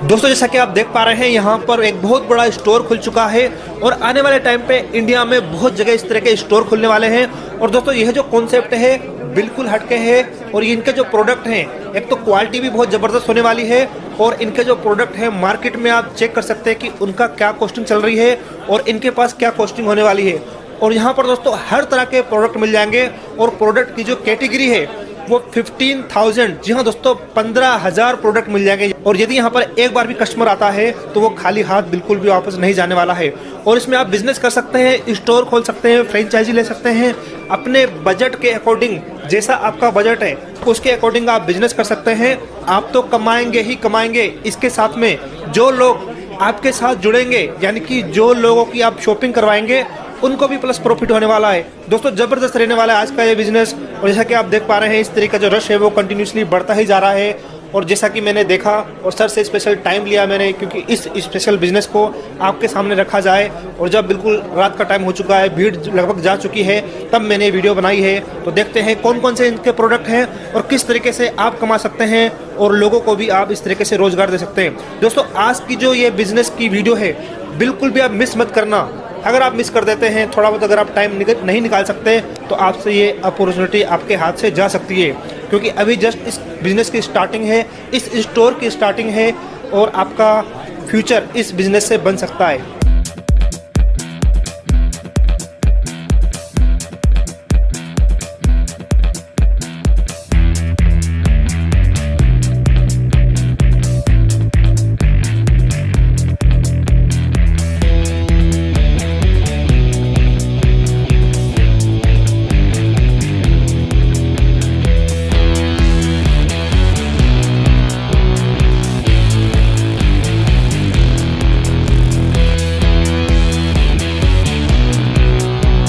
दोस्तों जैसा कि आप देख पा रहे हैं यहाँ पर एक बहुत बड़ा स्टोर खुल चुका है और आने वाले टाइम पे इंडिया में बहुत जगह इस तरह के स्टोर खुलने वाले हैं। और दोस्तों यह जो कॉन्सेप्ट है बिल्कुल हटके है और इनके जो प्रोडक्ट हैं एक तो क्वालिटी भी बहुत ज़बरदस्त होने वाली है और इनके जो प्रोडक्ट हैं मार्केट में आप चेक कर सकते हैं कि उनका क्या कॉस्टिंग चल रही है और इनके पास क्या कॉस्टिंग होने वाली है। और यहाँ पर दोस्तों हर तरह के प्रोडक्ट मिल जाएंगे और प्रोडक्ट की जो कैटेगरी है वो 15,000, जी हाँ दोस्तों 15,000 प्रोडक्ट मिल जाएंगे। और यदि यहाँ पर एक बार भी कस्टमर आता है तो वो खाली हाथ बिल्कुल भी वापस नहीं जाने वाला है। और इसमें आप बिजनेस कर सकते हैं, स्टोर खोल सकते हैं, फ्रेंचाइजी ले सकते हैं, अपने बजट के अकॉर्डिंग जैसा आपका बजट है उसके अकॉर्डिंग आप बिजनेस कर सकते हैं। आप तो कमाएंगे ही कमाएंगे, इसके साथ में जो लोग आपके साथ जुड़ेंगे यानी कि जो लोगों की आप शॉपिंग करवाएंगे उनको भी प्लस प्रॉफिट होने वाला है। दोस्तों जबरदस्त रहने वाला है आज का ये बिजनेस। और जैसा कि आप देख पा रहे हैं इस तरीके का जो रश है वो कंटिन्यूसली बढ़ता ही जा रहा है। और जैसा कि मैंने देखा और सर से स्पेशल टाइम लिया मैंने क्योंकि इस स्पेशल बिजनेस को आपके सामने रखा जाए। और जब बिल्कुल रात का टाइम हो चुका है, भीड़ लगभग जा चुकी है, तब मैंने वीडियो बनाई है। तो देखते हैं कौन कौन से इनके प्रोडक्ट हैं और किस तरीके से आप कमा सकते हैं और लोगों को भी आप इस तरीके से रोजगार दे सकते हैं। दोस्तों आज की जो ये बिजनेस की वीडियो है बिल्कुल भी आप मिस मत करना। अगर आप मिस कर देते हैं थोड़ा बहुत, अगर आप टाइम नहीं निकाल सकते तो आपसे ये अपॉर्चुनिटी आपके हाथ से जा सकती है क्योंकि अभी जस्ट इस बिजनेस की स्टार्टिंग है, इस स्टोर की स्टार्टिंग है और आपका फ्यूचर इस बिजनेस से बन सकता है।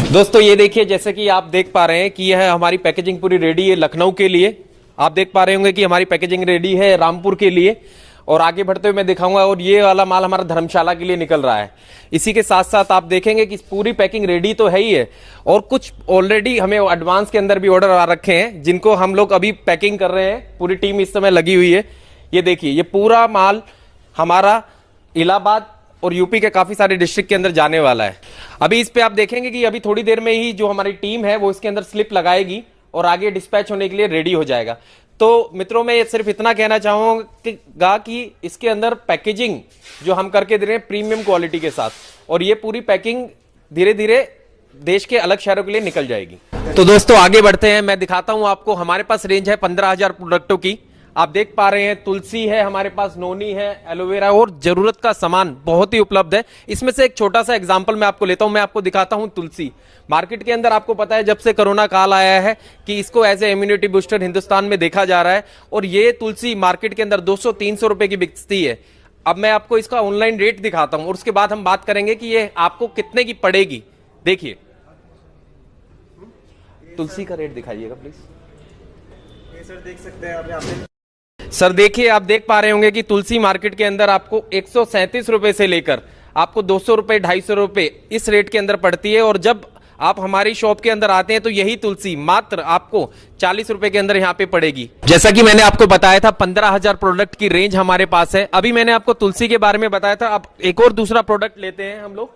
दोस्तों ये देखिए जैसे कि आप देख पा रहे हैं कि यह हमारी पैकेजिंग पूरी रेडी है लखनऊ के लिए। आप देख पा रहे होंगे कि हमारी पैकेजिंग रेडी है रामपुर के लिए। और आगे बढ़ते हुए मैं दिखाऊंगा और ये वाला माल हमारा धर्मशाला के लिए निकल रहा है। इसी के साथ साथ आप देखेंगे कि पूरी पैकिंग रेडी तो है ही है और कुछ ऑलरेडी हमें एडवांस के अंदर भी ऑर्डर आ रखे हैं जिनको हम लोग अभी पैकिंग कर रहे हैं। पूरी टीम इस समय लगी हुई है। ये देखिए ये पूरा माल हमारा इलाहाबाद और यूपी के काफी सारे डिस्ट्रिक्ट के अंदर जाने वाला है। अभी इस पे आप देखेंगे कि अभी थोड़ी देर में ही जो हमारी टीम है वो इसके अंदर स्लिप लगाएगी और आगे डिस्पैच होने के लिए रेडी हो जाएगा। तो मित्रों मैं सिर्फ इतना कहना चाहूंगा कि इसके अंदर पैकेजिंग जो हम करके दे रहे हैं प्रीमियम क्वालिटी के साथ, और ये पूरी पैकिंग धीरे धीरे देश के अलग शहरों के लिए निकल जाएगी। तो दोस्तों आगे बढ़ते हैं, मैं दिखाता हूं आपको। हमारे पास रेंज है 15,000 प्रोडक्टों की। आप देख पा रहे हैं तुलसी है, हमारे पास नोनी है, एलोवेरा और जरूरत का सामान बहुत ही उपलब्ध है। इसमें से एक छोटा सा एग्जांपल मैं आपको लेता हूं। मैं आपको दिखाता हूं तुलसी। मार्केट के अंदर आपको पता है जब से कोरोना काल आया है कि इसको as a immunity booster Hindustan में देखा जा रहा है और ये तुलसी मार्केट के अंदर 200-300 रुपए की बिकती है। अब मैं आपको इसका ऑनलाइन रेट दिखाता हूं और उसके बाद हम बात करेंगे कि ये आपको कितने की पड़ेगी। देखिए तुलसी का रेट दिखाइएगा प्लीज। सर देख सकते हैं आप यहाँ पे। सर देखिए आप देख पा रहे होंगे कि तुलसी मार्केट के अंदर आपको 137 रुपए से लेकर आपको 200 रुपए 250 रुपए इस रेट के अंदर पड़ती है। और जब आप हमारी शॉप के अंदर आते हैं तो यही तुलसी मात्र आपको 40 रुपए के अंदर यहाँ पे पड़ेगी। जैसा कि मैंने आपको बताया था 15,000 प्रोडक्ट की रेंज हमारे पास है। अभी मैंने आपको तुलसी के बारे में बताया था। अब एक और दूसरा प्रोडक्ट लेते हैं हम लोग,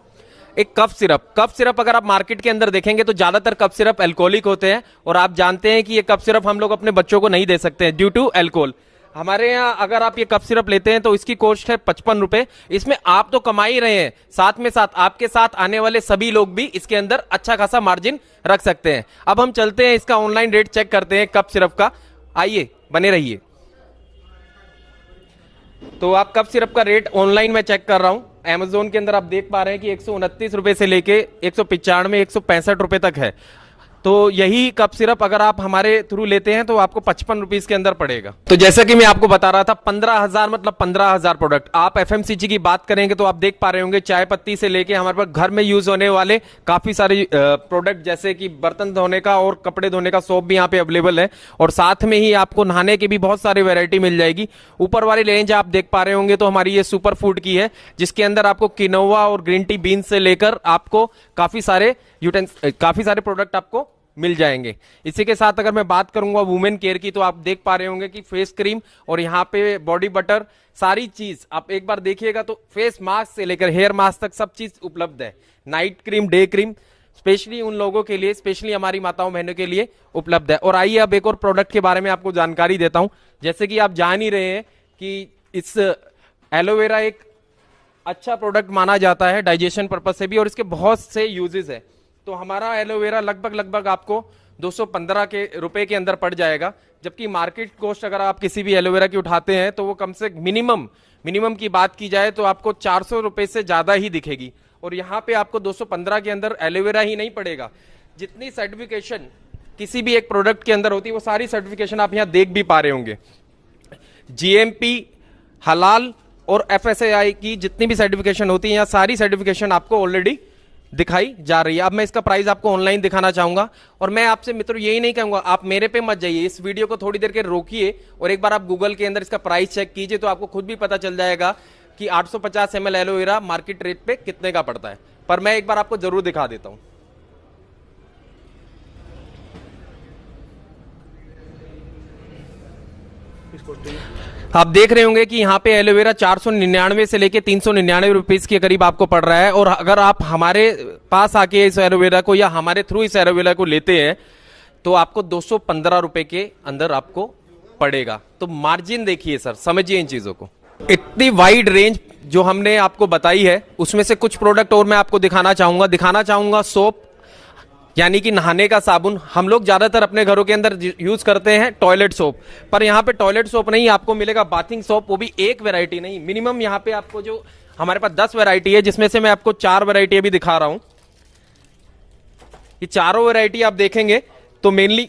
एक कफ सिरप। कफ सिरप अगर आप मार्केट के अंदर देखेंगे तो ज्यादातर कफ सिरप अल्कोहलिक होते हैं और आप जानते हैं कि ये कफ सिरप हम लोग अपने बच्चों को नहीं दे सकते हैं ड्यू टू अल्कोहल। हमारे यहाँ अगर आप ये कप सिरप लेते हैं तो इसकी कॉस्ट है 55 रुपए। इसमें आप तो कमा ही रहे हैं, साथ में साथ आपके साथ आने वाले सभी लोग भी इसके अंदर अच्छा खासा मार्जिन रख सकते हैं। अब हम चलते हैं इसका ऑनलाइन रेट चेक करते हैं कप सिरप का। आइए बने रहिए। तो आप कप सिरप का रेट ऑनलाइन में चेक कर रहा हूं। Amazon के अंदर आप देख पा रहे हैं कि 129 रुपए से लेके 195 165 रुपए तक है। तो यही कप सिरप अगर आप हमारे थ्रू लेते हैं तो आपको 55 रुपीस के अंदर पड़ेगा। तो जैसा कि मैं आपको बता रहा था 15,000 मतलब 15,000 प्रोडक्ट। आप एफएमसीजी की बात करेंगे तो आप देख पा रहे होंगे चाय पत्ती से लेके हमारे पास घर में यूज होने वाले काफी सारे प्रोडक्ट जैसे कि बर्तन धोने का और कपड़े धोने का सोप भी यहाँ पे अवेलेबल है। और साथ में ही आपको नहाने की भी बहुत सारी वेरायटी मिल जाएगी। ऊपर वाली रेंज आप देख पा रहे होंगे तो हमारी ये सुपर फूड की है जिसके अंदर आपको किनोवा और ग्रीन टी बीन्स से लेकर आपको काफी सारे प्रोडक्ट आपको मिल जाएंगे। इसी के साथ अगर मैं बात करूंगा वुमेन केयर की, तो आप देख पा रहे होंगे कि फेस क्रीम और यहाँ पे बॉडी बटर, सारी चीज आप एक बार देखिएगा तो फेस मास्क से लेकर हेयर मास्क तक सब चीज उपलब्ध है। Night cream, day cream, specially उन लोगों के लिए, स्पेशली हमारी माताओं बहनों के लिए उपलब्ध है। और आइए अब एक और प्रोडक्ट के बारे में आपको जानकारी देता हूं। जैसे कि आप जान ही रहे हैं कि इस एलोवेरा एक अच्छा प्रोडक्ट माना जाता है डाइजेशन पर्पज से भी, और इसके बहुत से यूजेस है। तो हमारा एलोवेरा लगभग आपको 215 के रुपए के अंदर पड़ जाएगा, जबकि मार्केट कॉस्ट अगर आप किसी भी एलोवेरा की उठाते हैं तो वो कम से मिनिमम की बात की जाए तो आपको 400 रुपए से ज्यादा ही दिखेगी। और यहाँ पे आपको 215 के अंदर एलोवेरा ही नहीं पड़ेगा, जितनी सर्टिफिकेशन किसी भी एक प्रोडक्ट के अंदर होती है वो सारी सर्टिफिकेशन आप यहाँ देख भी पा रहे होंगे। जीएमपी, हलाल और एफएसएआई की जितनी भी सर्टिफिकेशन होती है, यहाँ सारी सर्टिफिकेशन आपको ऑलरेडी दिखाई जा रही है। अब मैं इसका प्राइस आपको ऑनलाइन दिखाना चाहूंगा, और मैं आपसे मित्रों यही नहीं कहूंगा आप मेरे पे मत जाइए, इस वीडियो को थोड़ी देर के रोकिए और एक बार आप गूगल के अंदर इसका प्राइस चेक कीजिए, तो आपको खुद भी पता चल जाएगा कि 850 ml एलोवेरा मार्केट रेट पे कितने का पड़ता है। पर मैं एक बार आपको जरूर दिखा देता हूं। आप देख रहे होंगे कि यहाँ पे एलोवेरा 499 से लेके 399 रुपीज के करीब आपको पड़ रहा है। और अगर आप हमारे पास आके इस एलोवेरा को या हमारे थ्रू इस एलोवेरा को लेते हैं तो आपको 215 रुपए के अंदर आपको पड़ेगा। तो मार्जिन देखिए सर, समझिए इन चीजों को। इतनी वाइड रेंज जो हमने आपको बताई है, उसमें से कुछ प्रोडक्ट और मैं आपको दिखाना चाहूंगा। सोप यानी कि नहाने का साबुन, हम लोग ज्यादातर अपने घरों के अंदर यूज करते हैं टॉयलेट सोप, पर यहाँ पे टॉयलेट सोप नहीं, आपको मिलेगा बाथिंग सोप, वो भी एक वैरायटी नहीं, मिनिमम यहाँ पे आपको जो हमारे पास 10 वैरायटी है, जिसमें से मैं आपको 4 वैरायटी अभी दिखा रहा हूं। ये चारों वैरायटी आप देखेंगे तो मेनली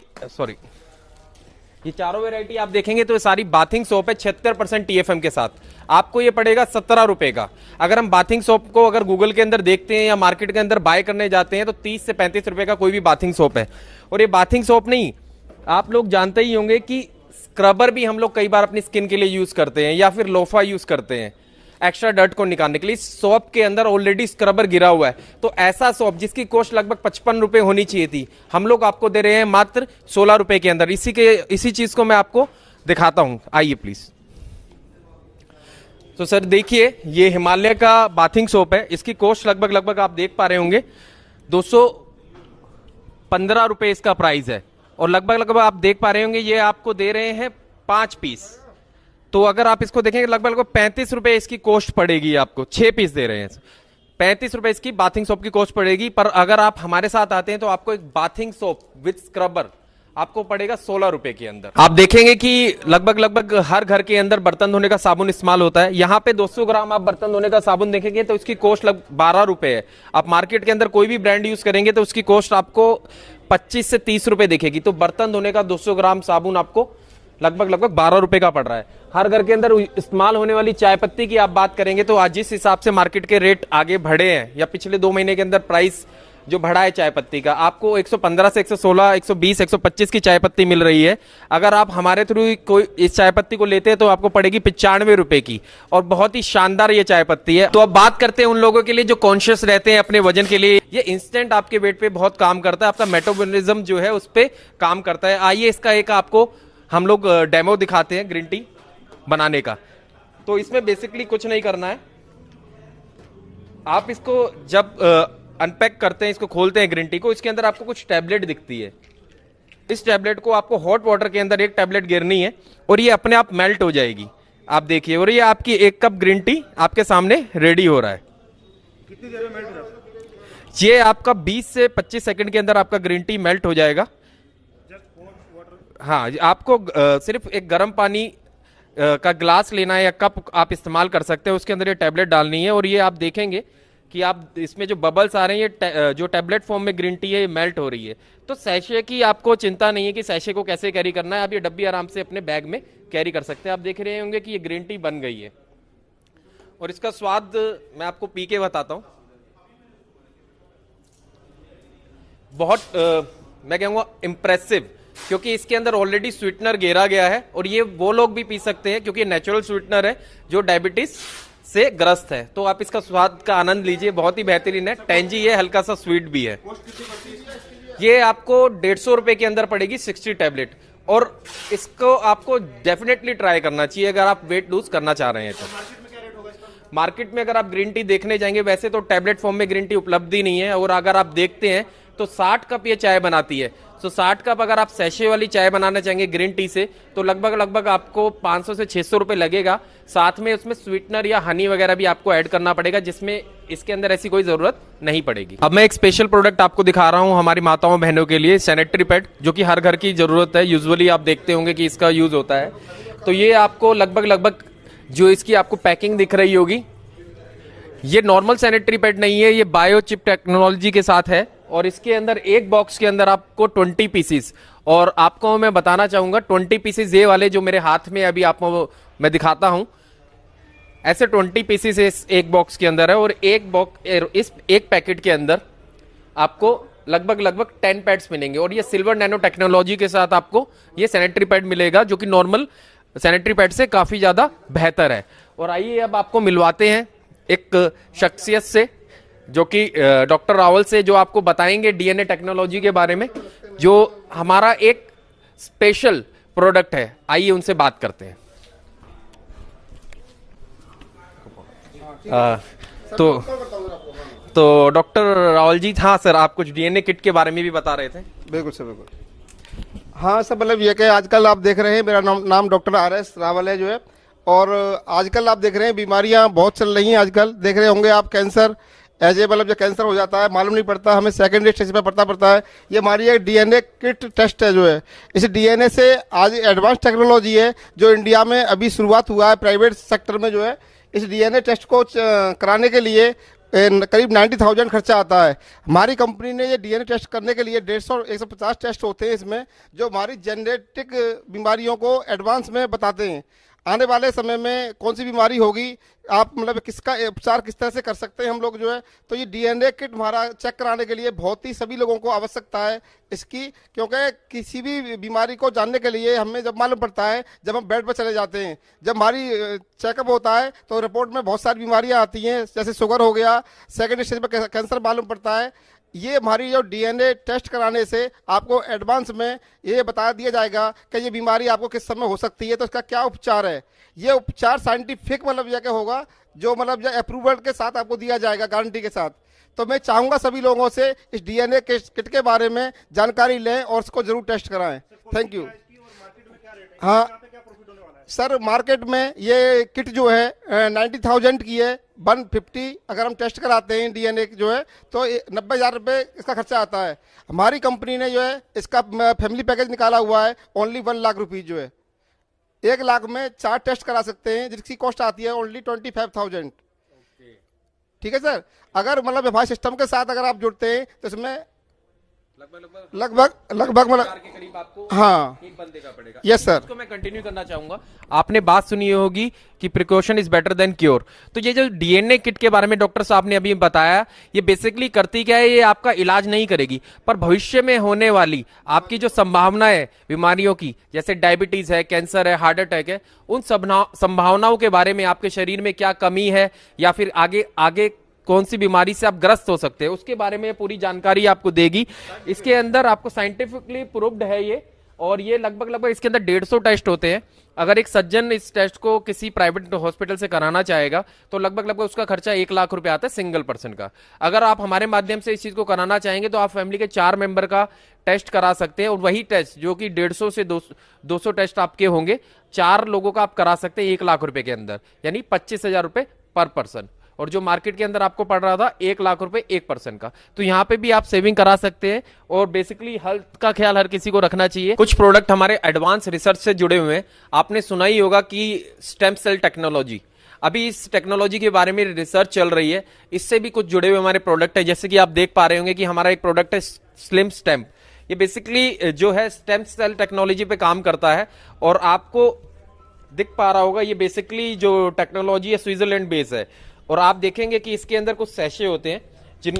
ये चारों वैरायटी आप देखेंगे तो ये सारी बाथिंग सोप है 76% TFM के साथ। आपको ये पड़ेगा 17 रुपए का। अगर हम बाथिंग सोप को अगर गूगल के अंदर देखते हैं या मार्केट के अंदर बाय करने जाते हैं तो 30 से 35 रुपए का कोई भी बाथिंग सोप है। और ये बाथिंग सोप नहीं, आप लोग जानते ही होंगे कि स्क्रबर भी हम लोग कई बार अपनी स्किन के लिए यूज करते हैं, या फिर लोफा यूज करते हैं एक्स्ट्रा डर्ट को निकालने के लिए। सोप के अंदर ऑलरेडी स्क्रबर गिरा हुआ है, तो ऐसा सोप जिसकी कॉस्ट लगभग 55 रुपए होनी चाहिए थी, हम लोग आपको दे रहे हैं मात्र 16 रुपए के अंदर। इसी चीज को मैं आपको दिखाता हूं, आइए प्लीज। तो सर देखिए, ये हिमालय का बाथिंग सोप है, इसकी कॉस्ट लगभग आप देख पा रहे होंगे 215 रुपए इसका प्राइस है। और लगभग आप देख पा रहे होंगे ये आपको दे रहे हैं 5 पीस। तो अगर आप इसको देखेंगे लगभग 35 रुपए इसकी कॉस्ट पड़ेगी आपको, 6 पीस दे रहे हैं। 35 रुपए इसकी बाथिंग सोप की कॉस्ट पड़ेगी। पर अगर आप हमारे साथ आते हैं तो आपको एक बाथिंग सोप विद स्क्रबर आपको पड़ेगा 16 रुपए के अंदर। आप देखेंगे कि लगभग हर घर के अंदर बर्तन धोने का साबुन इस्तेमाल होता है। यहाँ पे 200 ग्राम आप बर्तन धोने का साबुन देखेंगे तो इसकी कॉस्ट 12 रुपए है। आप मार्केट के अंदर कोई भी ब्रांड यूज करेंगे तो उसकी कॉस्ट आपको 25 से 30 रुपए दिखेगी। तो बर्तन धोने का 200 ग्राम साबुन आपको लगभग 12 रुपए का पड़ रहा है। हर घर के अंदर इस्तेमाल होने वाली चाय पत्ती की आप बात करेंगे तो आज जिस हिसाब से मार्केट के रेट आगे बढ़े हैं, या पिछले 2 महीने के अंदर प्राइस जो बढ़ा है चाय पत्ती का, आपको 115 से 116, 120, 125 की चाय पत्ती मिल रही है। अगर आप हमारे थ्रू कोई इस चाय पत्ती को लेते हैं तो आपको पड़ेगी 95 रुपए की, और बहुत ही शानदार ये चाय पत्ती है। तो अब बात करते हैं उन लोगों के लिए जो कॉन्शियस रहते हैं अपने वजन के लिए। ये इंस्टेंट आपके वेट पे बहुत काम करता है, आपका मेटाबॉलिज्म जो है उस पर काम करता है। आइए इसका एक आपको हम लोग डेमो दिखाते हैं ग्रीन टी बनाने का। तो इसमें बेसिकली कुछ नहीं करना है, आप इसको जब अनपैक करते हैं, इसको खोलते हैं ग्रीन टी को, इसके अंदर आपको कुछ टैबलेट दिखती है। इस टैबलेट को आपको हॉट वाटर के अंदर एक टैबलेट गिरनी है और ये अपने आप मेल्ट हो जाएगी। आप देखिए, और ये आपकी 1 कप ग्रीन टी आपके सामने रेडी हो रहा है। कितनी देर में मेल्ट हो जाता है? ये आपका 20 से 25 सेकंड के अंदर आपका ग्रीन टी मेल्ट हो जाएगा। हाँ, आपको सिर्फ एक गर्म पानी का ग्लास लेना है या कप आप इस्तेमाल कर सकते हैं, उसके अंदर ये टैबलेट डालनी है। और ये आप देखेंगे कि आप इसमें जो बबल्स आ रहे हैं, ये जो टैबलेट फॉर्म में ग्रीन टी है ये मेल्ट हो रही है। तो सैशे की आपको चिंता नहीं है कि सैशे को कैसे कैरी करना है, आप ये डब्बी आराम से अपने बैग में कैरी कर सकते हैं। आप देख रहे होंगे कि ये ग्रीन टी बन गई है, और इसका स्वाद मैं आपको पी के बताता हूं। बहुत मैं कहूँगा इम्प्रेसिव, क्योंकि इसके अंदर ऑलरेडी स्वीटनर घेरा गया है, और ये वो लोग भी पी सकते हैं क्योंकि नेचुरल स्वीटनर है जो डायबिटीज से ग्रस्त है। तो आप इसका स्वाद का आनंद लीजिए, बहुत ही बेहतरीन है, टेंजी है, हल्का सा स्वीट भी है। ये आपको 150 रुपए के अंदर पड़ेगी 60 टैबलेट। और इसको आपको डेफिनेटली ट्राई करना चाहिए अगर आप वेट लूज करना चाह रहे हैं तो। मार्केट में अगर आप ग्रीन टी देखने जाएंगे, वैसे तो टैबलेट फॉर्म में ग्रीन टी उपलब्ध ही नहीं है, और अगर आप देखते हैं तो 60 कप ये चाय बनाती है। तो 60 कप अगर आप सैशे वाली चाय बनाना चाहेंगे ग्रीन टी से, तो लगभग आपको 500 से 600 रुपए लगेगा। साथ में उसमें स्वीटनर या हनी वगैरह भी आपको ऐड करना पड़ेगा, जिसमें इसके अंदर ऐसी कोई जरूरत नहीं पड़ेगी। अब मैं एक स्पेशल प्रोडक्ट आपको दिखा रहा हूं हमारी माताओं बहनों के लिए, सैनिटरी पैड, जो कि हर घर की जरूरत है। यूजुअली आप देखते होंगे कि इसका यूज होता है। तो ये आपको लगभग जो इसकी आपको पैकिंग दिख रही होगी, ये नॉर्मल सैनिटरी पैड नहीं है, ये बायोचिप टेक्नोलॉजी के साथ है। और इसके अंदर एक बॉक्स के अंदर आपको 20 पीसीस, और आपको मैं बताना चाहूंगा 20 पीसीस ये वाले जो मेरे हाथ में अभी आपको मैं दिखाता हूं, ऐसे 20 पीसीस इस एक बॉक्स के अंदर है। और इस एक पैकेट के अंदर आपको लगभग 10 पैड्स मिलेंगे। और ये सिल्वर नैनो टेक्नोलॉजी के साथ आपको ये सैनिटरी पैड मिलेगा, जो कि नॉर्मल सैनिटरी पैड से काफी ज्यादा बेहतर है। और आइए अब आपको मिलवाते हैं एक शख्सियत से, जो कि डॉक्टर रावल से, जो आपको बताएंगे डीएनए टेक्नोलॉजी के बारे में, जो हमारा एक स्पेशल प्रोडक्ट है। आइए उनसे बात करते हैं। तो डॉक्टर रावल जी, हाँ सर, आप कुछ डीएनए किट के बारे में भी बता रहे थे। बिल्कुल सर, बिल्कुल। हाँ सर, मतलब ये कि आजकल आप देख रहे हैं, मेरा नाम डॉक्टर RS रावल है जो है। और आजकल आप देख रहे हैं बीमारियां बहुत चल रही हैं। आजकल देख रहे होंगे आप, कैंसर मतलब जब कैंसर हो जाता है मालूम नहीं पड़ता, हमें सेकेंडरी स्टेज पर पड़ता है। ये हमारी एक डीएनए किट टेस्ट है जो है। इस डीएनए से आज एडवांस टेक्नोलॉजी है जो इंडिया में अभी शुरुआत हुआ है प्राइवेट सेक्टर में जो है। इस डीएनए टेस्ट को कराने के लिए करीब 90,000 खर्चा आता है। हमारी कंपनी ने ये डीएनए टेस्ट करने के लिए 150 टेस्ट होते हैं इसमें, जो हमारी जेनेटिक बीमारियों को एडवांस में बताते हैं। आने वाले समय में कौन सी बीमारी होगी, आप मतलब किसका उपचार किस तरह से कर सकते हैं हम लोग जो है। तो ये डीएनए किट हमारा चेक कराने के लिए बहुत ही सभी लोगों को आवश्यकता है इसकी, क्योंकि किसी भी बीमारी को जानने के लिए हमें जब मालूम पड़ता है जब हम बेड पर चले जाते हैं। जब हमारी चेकअप होता है तो रिपोर्ट में बहुत सारी बीमारियां आती हैं, जैसे शुगर हो गया, सेकेंड स्टेज पर कैंसर मालूम पड़ता है। ये हमारी जो डीएनए टेस्ट कराने से आपको एडवांस में ये बता दिया जाएगा कि ये बीमारी आपको किस समय हो सकती है, तो इसका क्या उपचार है। ये उपचार साइंटिफिक मतलब यह क्या होगा, जो मतलब अप्रूवल के साथ आपको दिया जाएगा, गारंटी के साथ। तो मैं चाहूंगा सभी लोगों से इस डीएनए किट के बारे में जानकारी लें और इसको जरूर टेस्ट कराएं। Thank you. हाँ सर, मार्केट में ये किट जो है 90,000 की है। 150 अगर हम टेस्ट कराते हैं डीएनए जो है तो 90,000 रुपये इसका खर्चा आता है। हमारी कंपनी ने जो है इसका फैमिली पैकेज निकाला हुआ है, ओनली 1 लाख रुपीज़ जो है। 1 लाख में 4 टेस्ट करा सकते हैं, जिसकी कॉस्ट आती है ओनली 25,000। ठीक है सर। अगर मतलब हमारे सिस्टम के साथ अगर आप जुड़ते हैं तो इसमें लगभग मतलब के करीब आपको हाँ एक बंदे का पड़ेगा। Yes sir. इसको मैं कंटिन्यू करना चाहूंगा। आपने बात सुनी होगी कि precaution is better than cure. तो ये जो डीएनए किट के बारे में डॉक्टर साहब ने अभी बताया, ये बेसिकली करती क्या है, ये आपका इलाज नहीं करेगी, पर भविष्य में होने वाली आपकी जो संभावना है बीमारियों की, जैसे डायबिटीज है, कैंसर है, हार्ट अटैक है, उन संभावनाओं के बारे में, आपके शरीर में क्या कमी है या फिर आगे कौन सी बीमारी से आप ग्रस्त हो सकते हैं, उसके बारे में पूरी जानकारी आपको देगी। इसके अंदर आपको साइंटिफिकली प्रूव्ड है ये, और ये लगभग इसके अंदर 150 टेस्ट होते हैं। अगर एक सज्जन इस टेस्ट को किसी प्राइवेट हॉस्पिटल से कराना चाहेगा तो लगभग उसका खर्चा 1 लाख रुपए आता है सिंगल पर्सन का। अगर आप हमारे माध्यम से इस चीज को कराना चाहेंगे तो आप फैमिली के 4 मेंबर का टेस्ट करा सकते हैं, और वही टेस्ट जो कि 150 से 200 टेस्ट आपके होंगे, 4 लोगों का आप करा सकते हैं 1 लाख रुपए के अंदर, यानी 25,000 रुपए पर पर्सन। और जो मार्केट के अंदर आपको पड़ रहा था 1 लाख रुपए एक पर्सन का, तो यहाँ पे भी आप सेविंग करा सकते हैं। और बेसिकली हेल्थ का ख्याल हर किसी को रखना चाहिए। कुछ प्रोडक्ट हमारे एडवांस रिसर्च से जुड़े हुए हैं। आपने सुना ही होगा कि स्टेम सेल टेक्नोलॉजी, अभी इस टेक्नोलॉजी के बारे में रिसर्च चल रही है, इससे भी कुछ जुड़े हुए हमारे प्रोडक्ट है। जैसे कि आप देख पा रहे होंगे कि हमारा एक प्रोडक्ट है स्लिम स्टेम। ये बेसिकली जो है स्टेम सेल टेक्नोलॉजी पे काम करता है, और आपको दिख पा रहा होगा ये बेसिकली जो टेक्नोलॉजी है स्विट्जरलैंड बेस है। और आप देखेंगे कि इसके अंदर कुछ सैशे होते हैं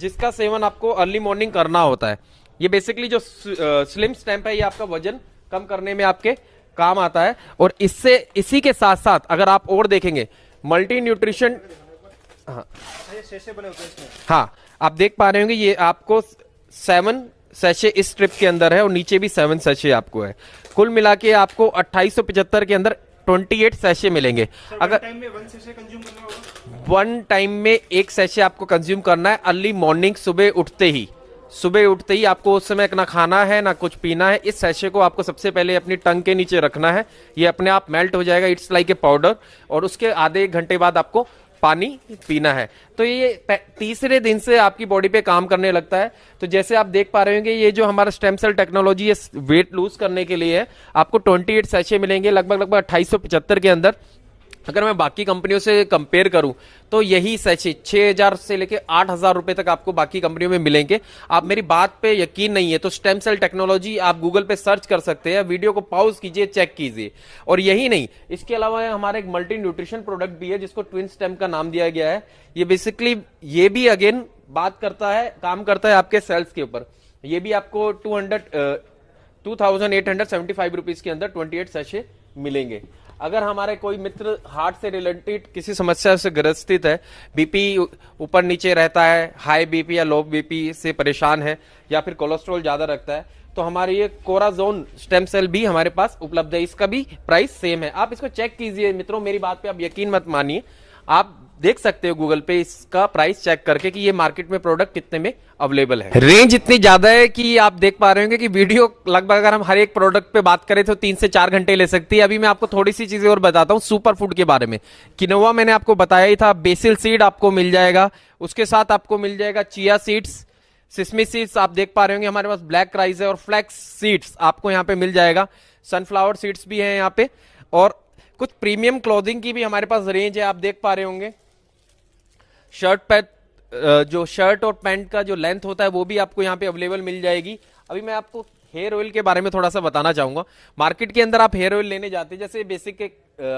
जिसका सेवन आपको अर्ली मॉर्निंग करना होता है। ये बेसिकली जो स्लिम स्टैम्प है, ये आपका वजन कम करने में आपके काम आता है। और इसी के साथ साथ अगर आप और देखेंगे मल्टी न्यूट्रिशन, हाँ आप देख पा रहे होंगे ये आपको 7 सैशे इस स्ट्रिप के अंदर है और नीचे भी 7 सैशे आपको है। कुल मिला के आपको 2875 के अंदर 28 सैशे मिलेंगे। अगर टाइम में 1 सैशे कंज्यूम करना होगा, वन टाइम में 1 सैशे आपको कंज्यूम करना है अर्ली मॉर्निंग, सुबह उठते ही आपको उस समय ना खाना है ना कुछ पीना है। इस सैशे को आपको सबसे पहले अपनी टंग के नीचे रखना है, ये अपने आप मेल्ट हो जाएगा, इट्स लाइक ए पाउडर, और उसके आधे 1 घंटे बाद आपको पानी पीना है। तो ये तीसरे दिन से आपकी बॉडी पे काम करने लगता है। तो जैसे आप देख पा रहे होंगे ये जो हमारा स्टेम सेल टेक्नोलॉजी है वेट लूज करने के लिए है, आपको 28 सैशे मिलेंगे लगभग 2875 के अंदर। अगर मैं बाकी कंपनियों से कंपेयर करूं तो यही सैशे 6000 से लेके 8000 रुपए तक आपको बाकी कंपनियों में मिलेंगे। आप मेरी बात पे यकीन नहीं है तो स्टेम सेल टेक्नोलॉजी आप गूगल पे सर्च कर सकते हैं, वीडियो को पॉज कीजिए, चेक कीजिए। और यही नहीं, इसके अलावा हमारा एक मल्टी न्यूट्रिशन प्रोडक्ट भी है जिसको ट्विन स्टेम का नाम दिया गया है। ये बेसिकली ये भी अगेन बात करता है, काम करता है आपके सेल्स के ऊपर। ये भी आपको 2875 रुपीज के अंदर 28 सैशे मिलेंगे। अगर हमारे कोई मित्र हार्ट से रिलेटेड किसी समस्या से ग्रसित है, बीपी ऊपर नीचे रहता है, हाई बीपी या लो बीपी से परेशान है, या फिर कोलेस्ट्रॉल ज्यादा रखता है, तो हमारे ये कोराजोन स्टेम सेल भी हमारे पास उपलब्ध है। इसका भी प्राइस सेम है। आप इसको चेक कीजिए मित्रों, मेरी बात पे आप यकीन मत मानिए, आप देख सकते हो गूगल पे इसका प्राइस चेक करके कि ये मार्केट में प्रोडक्ट कितने में अवेलेबल है। रेंज इतनी ज्यादा है कि आप देख पा रहे होंगे कि वीडियो लगभग अगर हम हर एक प्रोडक्ट पे बात करें तो 3 से 4 घंटे ले सकती है। अभी मैं आपको थोड़ी सी चीजें और बताता हूं सुपर फूड के बारे में। किनोवा मैंने आपको बताया ही था, बेसिल सीड आपको मिल जाएगा, उसके साथ आपको मिल जाएगा चिया सीड्स, सिसमी सीड्स आप देख पा रहे होंगे हमारे पास, ब्लैक राइस है, और फ्लैक्स सीड्स आपको यहाँ पे मिल जाएगा, सनफ्लावर सीड्स भी है यहाँ पे, और कुछ प्रीमियम क्लोथिंग की भी हमारे पास रेंज है, आप देख पा रहे होंगे। जो शर्ट और पैंट का जो लेंथ होता है वो भी आपको यहाँ पे अवेलेबल मिल जाएगी। अभी मैं आपको हेयर ऑयल के बारे में थोड़ा सा बताना चाहूंगा। मार्केट के अंदर आप हेयर ऑयल लेने जाते हैं, जैसे बेसिक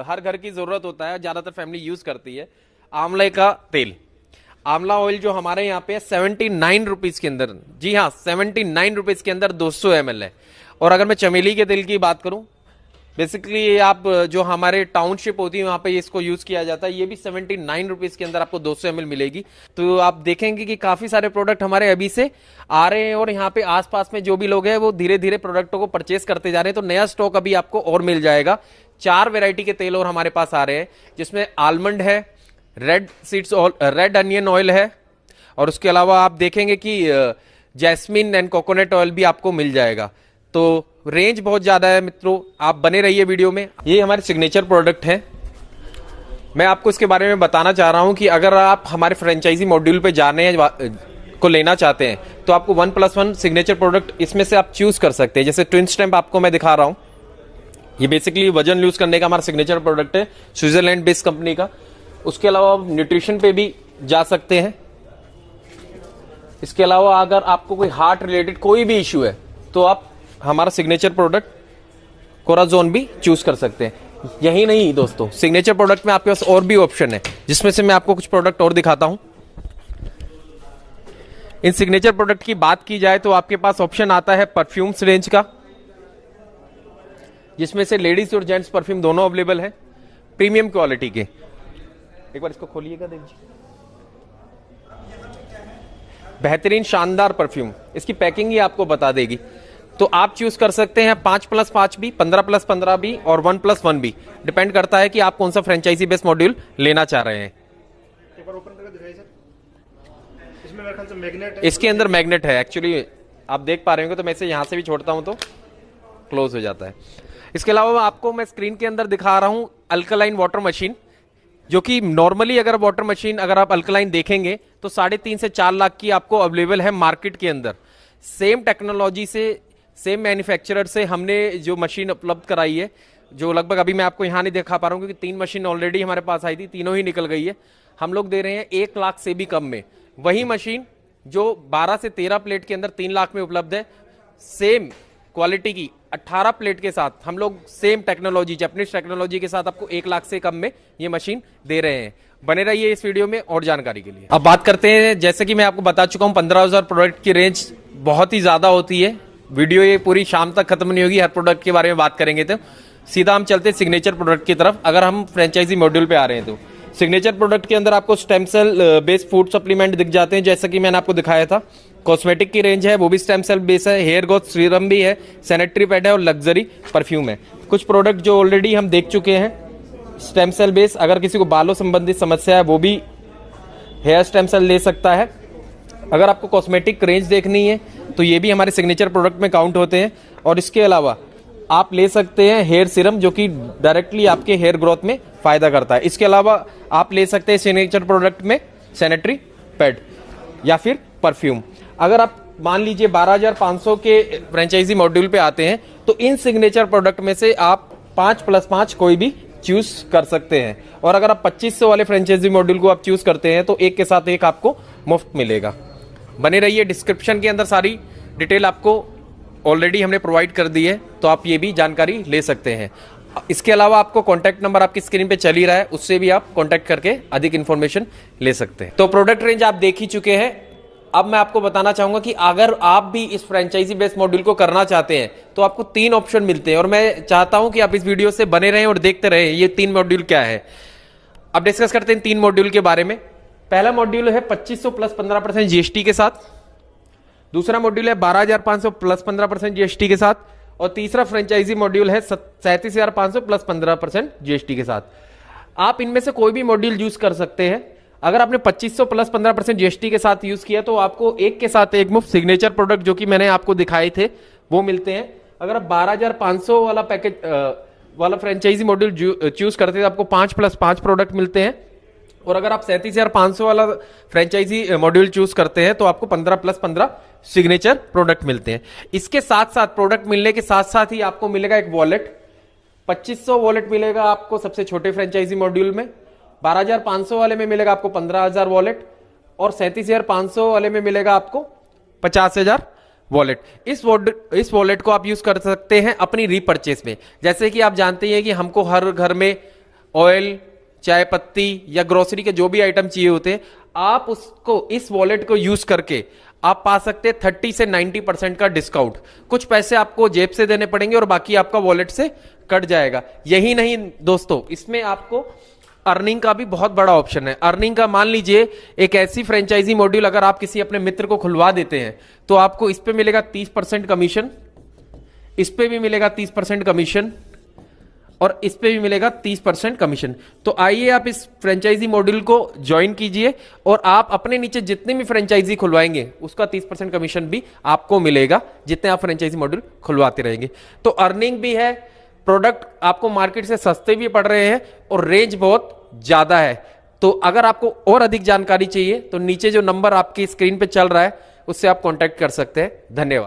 हर घर की जरूरत होता है, ज्यादातर फैमिली यूज करती है आंवले का तेल। आंवला ऑयल जो हमारे यहाँ पे 79 रुपीज के अंदर, जी हाँ 79 रुपीज के अंदर 200 ml है। और अगर मैं चमेली के तेल की बात करूं, बेसिकली आप जो हमारे टाउनशिप होती है वहां पे इसको यूज किया जाता है, ये भी 79 रुपीज के अंदर आपको 200 ml मिलेगी। तो आप देखेंगे कि काफी सारे प्रोडक्ट हमारे अभी से आ रहे हैं, और यहाँ पे आसपास में जो भी लोग हैं वो धीरे धीरे प्रोडक्टों को परचेस करते जा रहे हैं। तो नया स्टॉक अभी आपको और मिल जाएगा। 4 वेराइटी के तेल और हमारे पास आ रहे हैं, जिसमें आलमंड है, रेड अनियन ऑयल है, और उसके अलावा आप देखेंगे कि जैस्मिन एंड कोकोनट ऑयल भी आपको मिल जाएगा। तो रेंज बहुत ज्यादा है मित्रों, आप बने रहिए वीडियो में। ये हमारे सिग्नेचर प्रोडक्ट है। मैं आपको इसके बारे में बताना चाह रहा हूं कि अगर आप हमारे फ्रेंचाइजी मॉड्यूल पे जाने को लेना चाहते हैं तो आपको 1+1 सिग्नेचर प्रोडक्ट इसमें से आप चूज कर सकते हैं। जैसे ट्विन स्टैम्प आपको मैं दिखा रहा हूं, ये बेसिकली वजन लूज करने का हमारा सिग्नेचर प्रोडक्ट है, स्विट्जरलैंड बेस्ड कंपनी का। उसके अलावा आप न्यूट्रिशन पे भी जा सकते हैं। इसके अलावा अगर आपको कोई हार्ट रिलेटेड कोई भी इश्यू है तो आप हमारा सिग्नेचर प्रोडक्ट कोराजोन भी चूज कर सकते हैं। यही नहीं दोस्तों, सिग्नेचर प्रोडक्ट में आपके पास और भी ऑप्शन है, जिसमें से मैं आपको कुछ प्रोडक्ट और दिखाता हूं। इन सिग्नेचर प्रोडक्ट की बात की जाए तो आपके पास ऑप्शन आता है परफ्यूम्स रेंज का, जिसमें से लेडीज और जेंट्स परफ्यूम दोनों अवेलेबल है, प्रीमियम क्वालिटी के। एक बार इसको खोलिएगा, देखिए बेहतरीन शानदार परफ्यूम, इसकी पैकिंग ही आपको बता देगी। तो आप चूज कर सकते हैं 5+5 भी, 15+15 भी, और 1+1 भी। डिपेंड करता है कि आप कौन सा फ्रेंचाइजी बेस्ड मॉड्यूल लेना चाह रहे हैं। एक बार ओपन करके दिखाइए सर। इसमें मेरे ख्याल से मैग्नेट है। इसके अंदर मैग्नेट है एक्चुअली, आप देख पा रहे होंगे। तो मैं इसे यहां से भी छोड़ता हूं तो क्लोज हो जाता है। इसके अलावा आपको मैं स्क्रीन के अंदर दिखा रहा हूं अल्कलाइन वाटर मशीन, जो कि नॉर्मली अगर वाटर मशीन अगर आप अल्कलाइन देखेंगे तो 3.5 से 4 लाख की आपको अवेलेबल है मार्केट के अंदर। सेम टेक्नोलॉजी से, सेम मैन्युफैक्चरर से हमने जो मशीन उपलब्ध कराई है, जो लगभग अभी मैं आपको यहां नहीं दिखा पा रहा हूं क्योंकि 3 मशीन ऑलरेडी हमारे पास आई थी, तीनों ही निकल गई है। हम लोग दे रहे हैं 1 लाख से भी कम में। वही मशीन जो 12 से 13 प्लेट के अंदर 3 लाख में उपलब्ध है, सेम क्वालिटी की 18 प्लेट के साथ हम लोग सेम टेक्नोलॉजी, जापानीज टेक्नोलॉजी के साथ आपको 1 लाख से कम में ये मशीन दे रहे हैं। बने रहिए इस वीडियो में और जानकारी के लिए। अब बात करते हैं, जैसे कि मैं आपको बता चुका हूं 15,000 प्रोडक्ट की रेंज बहुत ही ज्यादा होती है। वीडियो ये पूरी शाम तक खत्म नहीं होगी, हर प्रोडक्ट के बारे में बात करेंगे। तो सीधा हम चलते सिग्नेचर प्रोडक्ट की तरफ। अगर हम फ्रेंचाइजी मॉड्यूल पे आ रहे हैं तो सिग्नेचर प्रोडक्ट के अंदर आपको stem cell based food supplement दिख जाते हैं, जैसा कि मैंने आपको दिखाया था। कॉस्मेटिक की रेंज है वो भी स्टेम सेल बेस है, हेयर ग्रोथ सीरम भी है, सैनिटरी पैड है और लग्जरी परफ्यूम है। कुछ प्रोडक्ट जो ऑलरेडी हम देख चुके हैं स्टेम सेल बेस, अगर किसी को बालों संबंधित समस्या है वो भी हेयर स्टेम सेल ले सकता है। अगर आपको कॉस्मेटिक रेंज देखनी है तो ये भी हमारे सिग्नेचर प्रोडक्ट में काउंट होते हैं। और इसके अलावा आप ले सकते हैं हेयर सीरम, जो कि डायरेक्टली आपके हेयर ग्रोथ में फायदा करता है। इसके अलावा आप ले सकते हैं सिग्नेचर प्रोडक्ट में सैनिटरी पैड या फिर परफ्यूम। अगर आप मान लीजिए 12,500 के फ्रेंचाइजी मॉड्यूल पे आते हैं तो इन सिग्नेचर प्रोडक्ट में से आप 5+5 कोई भी चूज कर सकते हैं। और अगर आप 2500 वाले फ्रेंचाइजी मॉड्यूल को आप चूज करते हैं तो एक के साथ एक आपको मुफ्त मिलेगा। बने रहिए, डिस्क्रिप्शन के अंदर सारी डिटेल आपको ऑलरेडी हमने प्रोवाइड कर दी है, तो आप ये भी जानकारी ले सकते हैं। इसके अलावा आपको कॉन्टैक्ट नंबर आपकी स्क्रीन पे चल ही रहा है, उससे भी आप कॉन्टैक्ट करके अधिक इंफॉर्मेशन ले सकते हैं। तो प्रोडक्ट रेंज आप देख ही चुके हैं। अब मैं आपको बताना चाहूंगा कि अगर आप भी इस फ्रेंचाइजी बेस्ड मॉड्यूल को करना चाहते हैं तो आपको 3 ऑप्शन मिलते हैं, और मैं चाहता हूं कि आप इस वीडियो से बने रहें और देखते रहें ये 3 मॉड्यूल क्या है। अब डिस्कस करते हैं 3 मॉड्यूल के बारे में। पहला मॉड्यूल है 2500 प्लस 15% जीएसटी के साथ, दूसरा मॉड्यूल है 12,500 प्लस 15% जीएसटी के साथ, और तीसरा फ्रेंचाइजी मॉड्यूल है 37,500 प्लस 15% जीएसटी के साथ। आप इनमें से कोई भी मॉड्यूल यूज कर सकते हैं। अगर आपने 2500 प्लस 15% जीएसटी के साथ यूज किया तो आपको एक के साथ एक मुफ्त सिग्नेचर प्रोडक्ट जो कि मैंने आपको दिखाए थे वो मिलते हैं। अगर आप 12,500 वाला पैकेज वाला फ्रेंचाइजी मॉड्यूल चूज करते हैं तो आपको 5+5 प्रोडक्ट मिलते हैं। और अगर आप 37,500 वाला फ्रेंचाइजी मॉड्यूल चूज करते हैं तो आपको 15+15 सिग्नेचर प्रोडक्ट मिलते हैं। इसके साथ साथ प्रोडक्ट मिलने के साथ साथ ही आपको मिलेगा एक वॉलेट। 2500 वॉलेट मिलेगा आपको सबसे छोटे फ्रेंचाइजी मॉड्यूल में, 12,500 वाले में मिलेगा आपको 15,000 वॉलेट, और 37,500 वाले में मिलेगा आपको 50,000 वॉलेट। इस वॉलेट को आप यूज कर सकते हैं अपनी रीपर्चेस में। जैसे कि आप जानते हैं कि हमको हर घर में ऑयल, चाय पत्ती या ग्रोसरी के जो भी आइटम चाहिए होते हैं, आप उसको इस वॉलेट को यूज करके आप पा सकते हैं 30 से 90% का डिस्काउंट। कुछ पैसे आपको जेब से देने पड़ेंगे और बाकी आपका वॉलेट से कट जाएगा। यही नहीं दोस्तों, इसमें आपको अर्निंग का भी बहुत बड़ा ऑप्शन है। अर्निंग का मान लीजिए एक ऐसी फ्रेंचाइजी मॉड्यूल अगर आप किसी अपने मित्र को खुलवा देते हैं तो आपको इस पे मिलेगा 30% कमीशन, इस पे भी मिलेगा 30% कमीशन, और इस पे भी मिलेगा 30% कमीशन। तो आइए आप इस फ्रेंचाइजी मॉड्यूल को ज्वाइन कीजिए और आप अपने नीचे जितने भी फ्रेंचाइजी खुलवाएंगे उसका 30% कमीशन भी आपको मिलेगा, जितने आप फ्रेंचाइजी मॉड्यूल खुलवाते रहेंगे। तो अर्निंग भी है, प्रोडक्ट आपको मार्केट से सस्ते भी पड़ रहे हैं और रेंज बहुत ज्यादा है। तो अगर आपको और अधिक जानकारी चाहिए तो नीचे जो नंबर आपकी स्क्रीन पे चल रहा है उससे आप कॉन्टैक्ट कर सकते हैं। धन्यवाद।